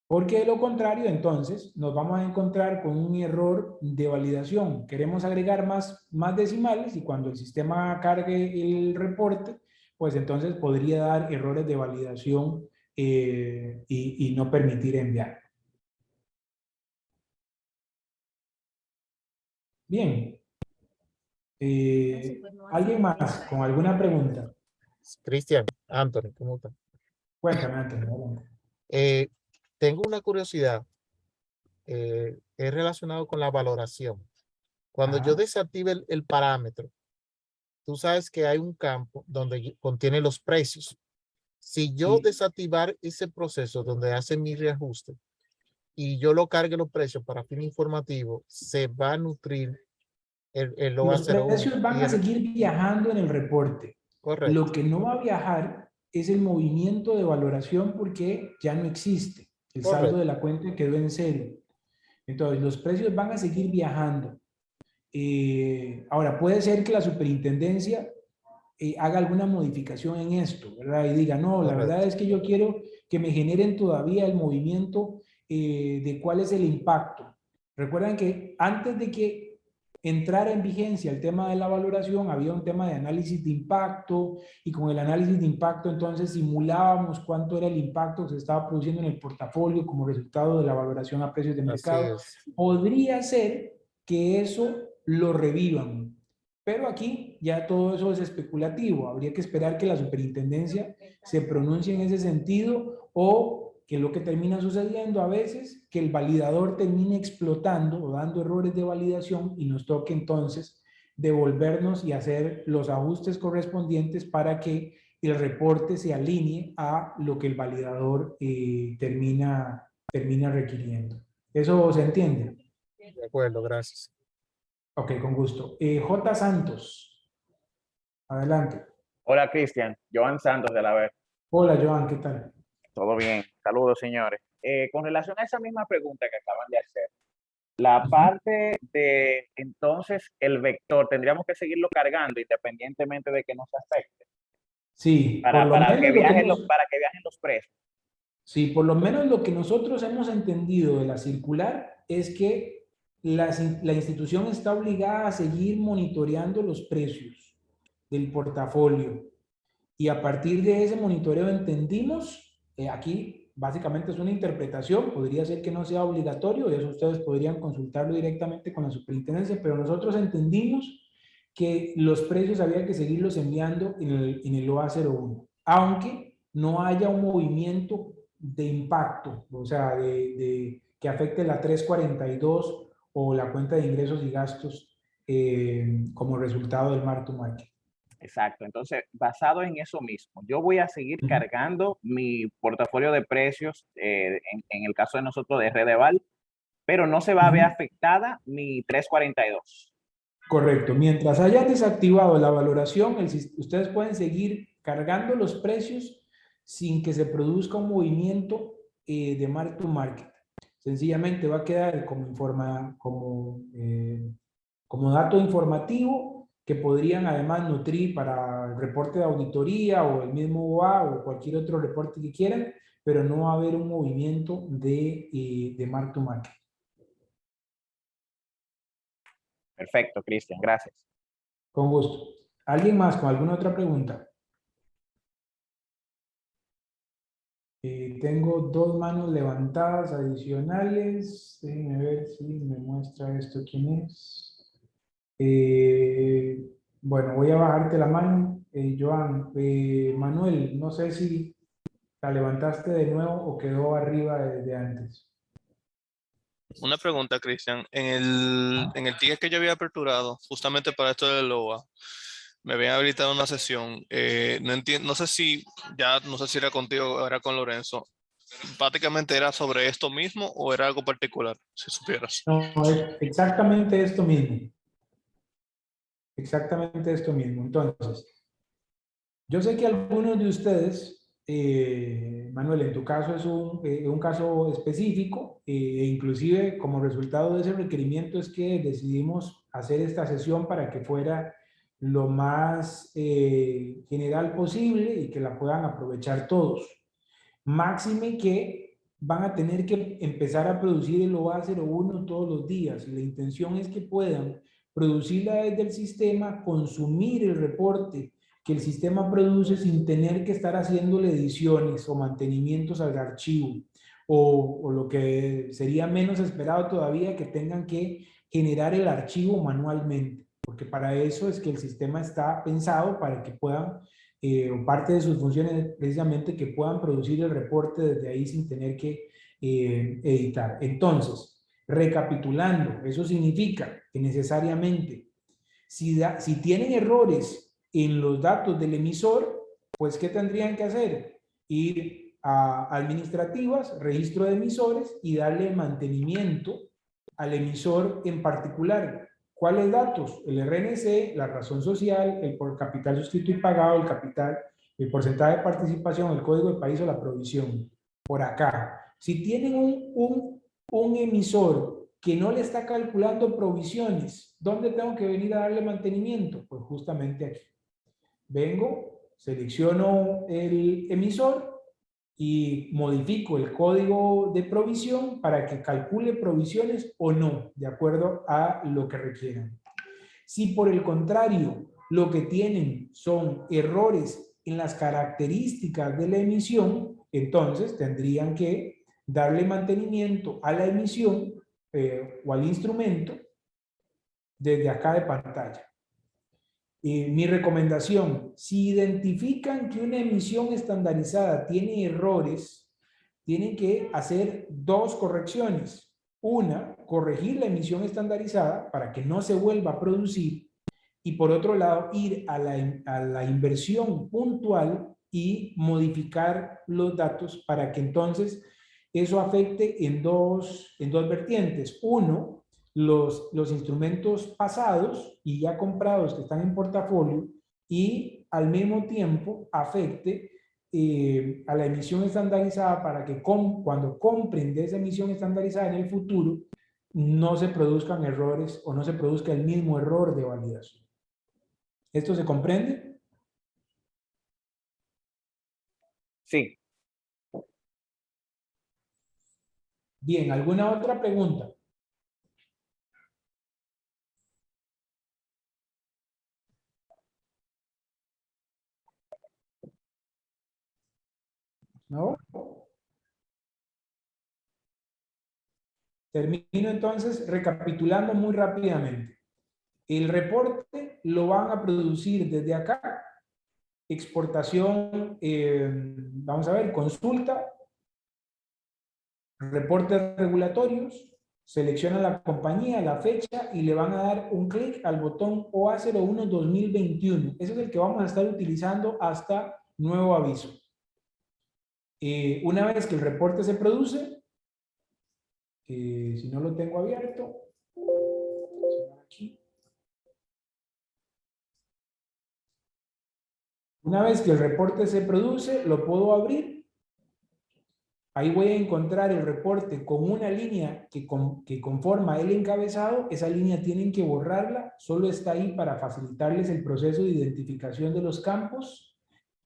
Porque de lo contrario, entonces, nos vamos a encontrar con un error de validación. Queremos agregar más decimales y cuando el sistema cargue el reporte, pues entonces podría dar errores de validación y no permitir enviar. Bien. ¿Alguien más con alguna pregunta? Cristian, Anthony, ¿cómo está? Cuéntame, Anthony, adelante. Tengo una curiosidad, es relacionado con la valoración. Cuando yo Ajá. desactive el parámetro, tú sabes que hay un campo donde contiene los precios. Si yo Sí. desactivar ese proceso donde hace mi reajuste y yo lo cargue los precios para fin informativo, se va a nutrir el Los OA01 precios van y a seguir viajando en el reporte. correcto, Lo que no va a viajar es el movimiento de valoración porque ya no existe. El saldo correcto. de la cuenta quedó en cero. Entonces, los precios van a seguir viajando. Ahora, puede ser que la superintendencia haga alguna modificación en esto, ¿verdad? Y diga, no, la verdad Correcto. es que yo quiero que me generen todavía el movimiento de cuál es el impacto. Recuerdan que antes de que entrara en vigencia el tema de la valoración, había un tema de análisis de impacto y con el análisis de impacto entonces simulábamos cuánto era el impacto que se estaba produciendo en el portafolio como resultado de la valoración a precios de Así mercado. es. Podría ser que eso lo revivan, pero aquí ya todo eso es especulativo. Habría que esperar que la superintendencia se pronuncie en ese sentido o que lo que termina sucediendo a veces, que el validador termine explotando o dando errores de validación y nos toque entonces devolvernos y hacer los ajustes correspondientes para que el reporte se alinee a lo que el validador termina requiriendo. ¿Eso se entiende? De acuerdo, gracias. Ok, con gusto. J. Santos, adelante. Hola, Cristian. Joan Santos de la vez. Hola, Joan, ¿qué tal? Todo bien. Saludos, señores. Con relación a esa misma pregunta que acaban de hacer, la parte de entonces el vector, tendríamos que seguirlo cargando independientemente de que nos afecte Sí, por para, lo para que menos lo que viajen hemos, para que viajen los precios. sí, por lo menos lo que nosotros hemos entendido de la circular es que la institución está obligada a seguir monitoreando los precios del portafolio. Y a partir de ese monitoreo entendimos, aquí básicamente es una interpretación, podría ser que no sea obligatorio, eso ustedes podrían consultarlo directamente con la superintendencia, pero nosotros entendimos que los precios había que seguirlos enviando en el OA01, aunque no haya un movimiento de impacto, o sea, que afecte la 342 o la cuenta de ingresos y gastos como resultado del mark to market. Exacto. Entonces, basado en eso mismo, yo voy a seguir cargando mi portafolio de precios, en el caso de nosotros de Redeval, pero no se va a ver afectada mi 342. Correcto. Mientras hayan desactivado la valoración, ustedes pueden seguir cargando los precios sin que se produzca un movimiento de mark to market. Sencillamente va a quedar como dato informativo que podrían además nutrir para el reporte de auditoría o el mismo OA o cualquier otro reporte que quieran, pero no va a haber un movimiento de mark to market. Perfecto, Cristian, gracias. Con gusto. ¿Alguien más con alguna otra pregunta? Tengo dos manos levantadas adicionales. Déjenme ver si me muestra esto quién es. Bueno, voy a bajarte la mano, Joan. Manuel, no sé si la levantaste de nuevo o quedó arriba desde antes. Una pregunta, Cristian. En el ticket que yo había aperturado, justamente para esto del LOA, me habían habilitado una sesión. No entiendo, no sé si era contigo o era con Lorenzo. ¿Prácticamente era sobre esto mismo o era algo particular? Si supieras. No, es exactamente esto mismo. Exactamente esto mismo. Entonces, yo sé que algunos de ustedes, Manuel, en tu caso es un caso específico, e inclusive como resultado de ese requerimiento es que decidimos hacer esta sesión para que fuera lo más general posible y que la puedan aprovechar todos. Máxime que van a tener que empezar a producir el OA01 todos los días y la intención es que puedan producirla desde el sistema, consumir el reporte que el sistema produce sin tener que estar haciéndole ediciones o mantenimientos al archivo o lo que sería menos esperado todavía que tengan que generar el archivo manualmente, porque para eso es que el sistema está pensado para que puedan o parte de sus funciones es precisamente que puedan producir el reporte desde ahí sin tener que editar. Entonces, recapitulando, eso significa que necesariamente si tienen errores en los datos del emisor, pues ¿qué tendrían que hacer? Ir a administrativas, registro de emisores y darle mantenimiento al emisor en particular. ¿Cuáles datos? El RNC, la razón social, el por capital suscrito y pagado, el capital, el porcentaje de participación, el código de país o la provisión. Por acá. Si tienen un emisor que no le está calculando provisiones, ¿dónde tengo que venir a darle mantenimiento? Pues justamente aquí. Vengo, selecciono el emisor y modifico el código de provisión para que calcule provisiones o no, de acuerdo a lo que requieran. Si por el contrario lo que tienen son errores en las características de la emisión, entonces tendrían que darle mantenimiento a la emisión o al instrumento desde acá de pantalla. Mi recomendación, si identifican que una emisión estandarizada tiene errores, tienen que hacer dos correcciones. Una, corregir la emisión estandarizada para que no se vuelva a producir. Y por otro lado, ir a la inversión puntual y modificar los datos para que entonces eso afecte en dos vertientes. Uno, los instrumentos pasados y ya comprados que están en portafolio, y al mismo tiempo afecte a la emisión estandarizada para que cuando compren de esa emisión estandarizada en el futuro no se produzcan errores o no se produzca el mismo error de validación. ¿Esto se comprende? Sí. Bien, ¿alguna otra pregunta? ¿No? Termino entonces recapitulando muy rápidamente. El reporte lo van a producir desde acá. Exportación, vamos a ver, consulta, reportes regulatorios, selecciona la compañía, la fecha y le van a dar un clic al botón OA01-2021. Ese es el que vamos a estar utilizando hasta nuevo aviso. Una vez que el reporte se produce, si no lo tengo abierto, aquí. Una vez que el reporte se produce, lo puedo abrir. Ahí voy a encontrar el reporte con una línea que conforma el encabezado. Esa línea tienen que borrarla. Solo está ahí para facilitarles el proceso de identificación de los campos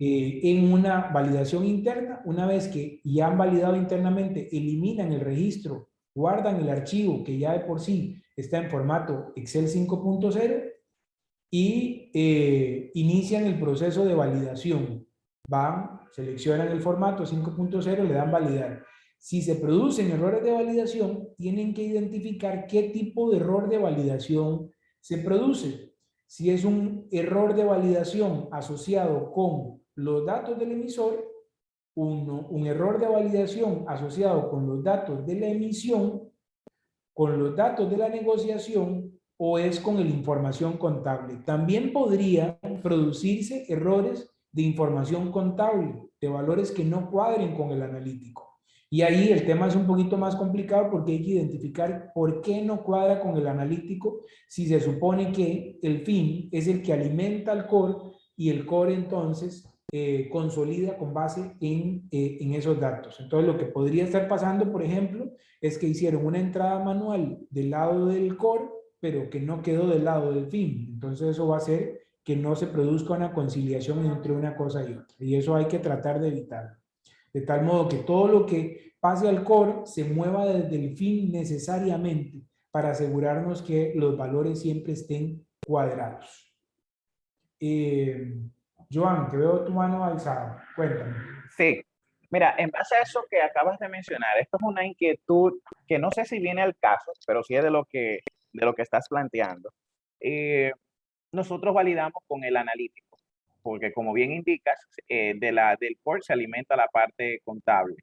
en una validación interna. Una vez que ya han validado internamente, eliminan el registro, guardan el archivo que ya de por sí está en formato Excel 5.0 y inician el proceso de validación. Van, seleccionan el formato 5.0, le dan validar. Si se producen errores de validación, tienen que identificar qué tipo de error de validación se produce. Si es un error de validación asociado con los datos del emisor, un error de validación asociado con los datos de la emisión, con los datos de la negociación, o es con la información contable. También podrían producirse errores de información contable, de valores que no cuadren con el analítico. Y ahí el tema es un poquito más complicado porque hay que identificar por qué no cuadra con el analítico si se supone que el fin es el que alimenta al core y el core entonces consolida con base en esos datos. Entonces lo que podría estar pasando, por ejemplo, es que hicieron una entrada manual del lado del core, pero que no quedó del lado del fin. Entonces eso va a hacer que no se produzca una conciliación entre una cosa y otra. Y eso hay que tratar de evitar. De tal modo que todo lo que pase al core se mueva desde el fin necesariamente para asegurarnos que los valores siempre estén cuadrados. Joan, que veo tu mano alzada. Cuéntame. Sí. Mira, en base a eso que acabas de mencionar, esto es una inquietud que no sé si viene al caso, pero sí es de lo que estás planteando. Nosotros validamos con el analítico. porque como bien indicas, del port se alimenta la parte contable.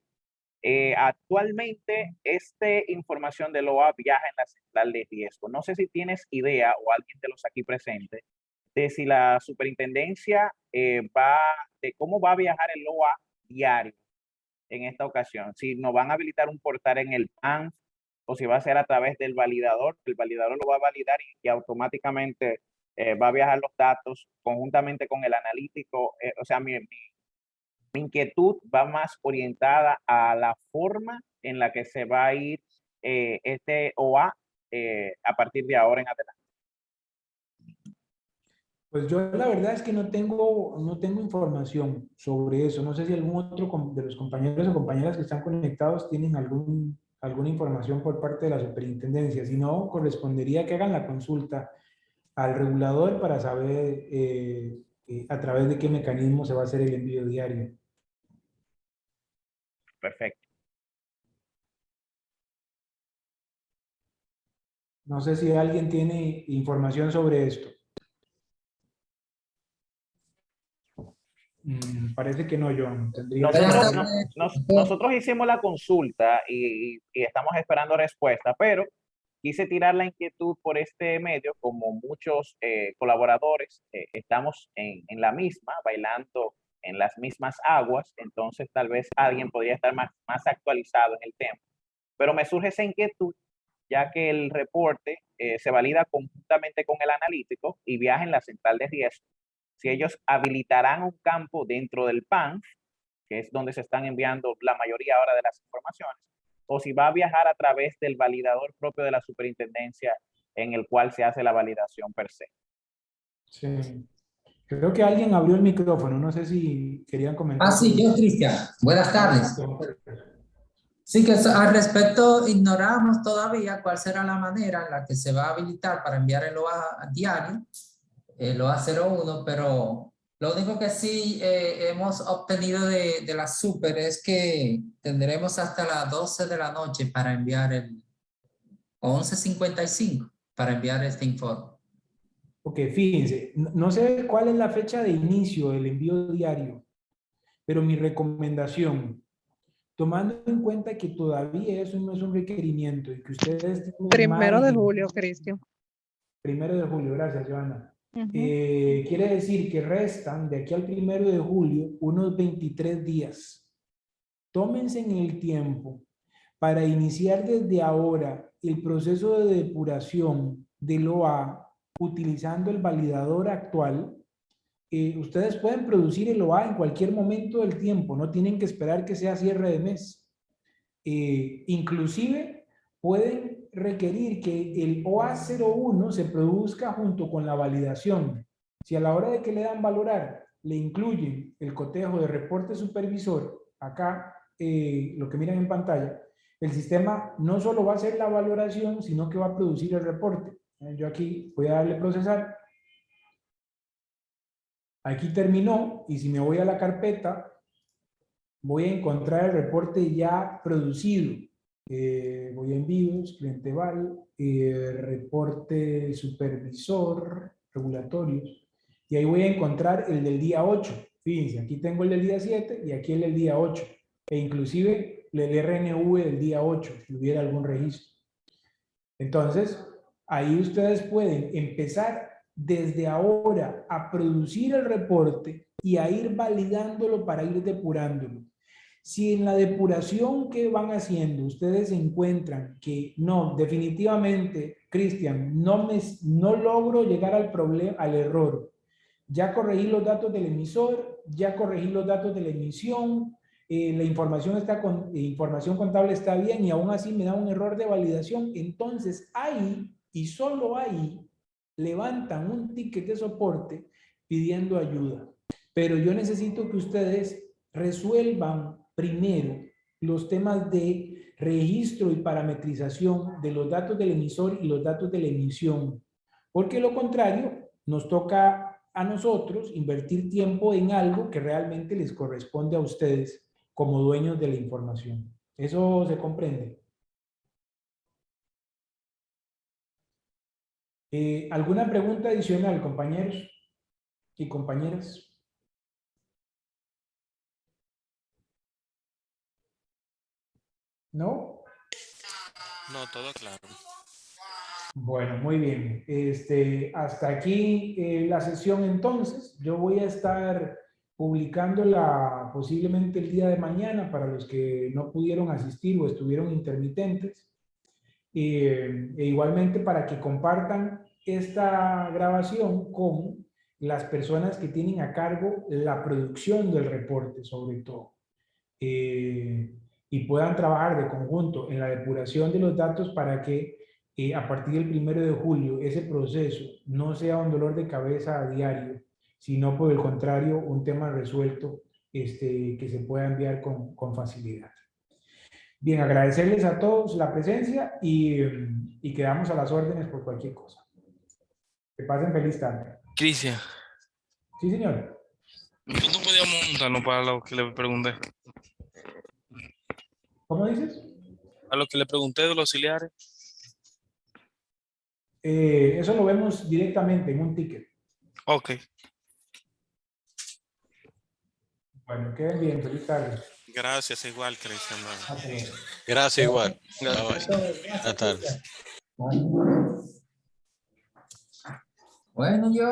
Actualmente, esta información del OA viaja en la central de riesgo. No sé si tienes idea o alguien de los aquí presentes de si la superintendencia de cómo va a viajar el OA diario en esta ocasión. Si nos van a habilitar un portal en el PAN o si va a ser a través del validador. El validador lo va a validar y automáticamente va a viajar los datos conjuntamente con el analítico. O sea, mi inquietud va más orientada a la forma en la que se va a ir este OA a partir de ahora en adelante. Pues yo la verdad es que no tengo información sobre eso. No sé si algún otro de los compañeros o compañeras que están conectados tienen alguna información por parte de la superintendencia. Si no, correspondería que hagan la consulta al regulador para saber a través de qué mecanismo se va a hacer el envío diario. Perfecto. No sé si alguien tiene información sobre esto. Parece que no, John. Nosotros hicimos la consulta y estamos esperando respuesta, pero quise tirar la inquietud por este medio, como muchos colaboradores estamos en la misma, bailando en las mismas aguas, entonces tal vez alguien podría estar más actualizado en el tema. Pero me surge esa inquietud, ya que el reporte se valida conjuntamente con el analítico y viaja en la central de riesgo. Si ellos habilitarán un campo dentro del PAN, que es donde se están enviando la mayoría ahora de las informaciones, o si va a viajar a través del validador propio de la superintendencia en el cual se hace la validación per se. Sí. Creo que alguien abrió el micrófono. No sé si querían comentar. Sí, yo, Cristian. Buenas tardes. Sí, que al respecto ignoramos todavía cuál será la manera en la que se va a habilitar para enviar el OA diario, el OA 01, pero lo único que sí hemos obtenido de la super es que tendremos hasta las 12 de la noche para enviar el 11:55 para enviar este informe. Ok, fíjense, no sé cuál es la fecha de inicio del envío diario, pero mi recomendación, tomando en cuenta que todavía eso no es un requerimiento y que ustedes tienen 1 de julio, Cristian. 1 de julio, gracias, Joana. Quiere decir que restan de aquí al 1 de julio unos 23 días. Tómense en el tiempo para iniciar desde ahora el proceso de depuración del OA utilizando el validador actual. Ustedes pueden producir el OA en cualquier momento del tiempo, no tienen que esperar que sea cierre de mes. Inclusive pueden requerir que el OA 01 se produzca junto con la validación. Si a la hora de que le dan valorar le incluyen el cotejo de reporte supervisor, acá lo que miran en pantalla, el sistema no solo va a hacer la valoración, sino que va a producir el reporte. Yo aquí voy a darle procesar. Aquí terminó y si me voy a la carpeta, voy a encontrar el reporte ya producido. Voy a envíos, cliente val, reporte supervisor, regulatorios, y ahí voy a encontrar el del día 8. Fíjense, aquí tengo el del día 7 y aquí el del día 8, e inclusive el RNV del día 8, si hubiera algún registro. Entonces, ahí ustedes pueden empezar desde ahora a producir el reporte y a ir validándolo para ir depurándolo. Si en la depuración que van haciendo ustedes encuentran que no, definitivamente, Cristian, no logro llegar al problema, al error, ya corregí los datos del emisor, ya corregí los datos de la emisión, la información contable está bien y aún así me da un error de validación, entonces ahí y solo ahí levantan un ticket de soporte pidiendo ayuda. Pero yo necesito que ustedes resuelvan primero los temas de registro y parametrización de los datos del emisor y los datos de la emisión, porque lo contrario nos toca a nosotros invertir tiempo en algo que realmente les corresponde a ustedes como dueños de la información. ¿Eso se comprende? ¿Alguna pregunta adicional, compañeros y compañeras? ¿No? No, todo claro. Bueno, muy bien. Hasta aquí la sesión entonces. Yo voy a estar publicándola posiblemente el día de mañana para los que no pudieron asistir o estuvieron intermitentes. E igualmente para que compartan esta grabación con las personas que tienen a cargo la producción del reporte, sobre todo. Y puedan trabajar de conjunto en la depuración de los datos para que a partir del 1 de julio ese proceso no sea un dolor de cabeza a diario, sino por el contrario un tema resuelto que se pueda enviar con facilidad. Bien, agradecerles a todos la presencia y quedamos a las órdenes por cualquier cosa. Que pasen feliz tarde. Cristian, Sí, señor. ¿cuánto podíamos montarnos para lo que le pregunté? ¿Cómo dices? A lo que le pregunté de los auxiliares. Eso lo vemos directamente en un ticket. Ok. Bueno, queden bien. Feliz tarde. Gracias, igual, Cristian. Hasta luego. Gracias, igual. Gracias. Bye, bye. Buenas tardes. Bueno, yo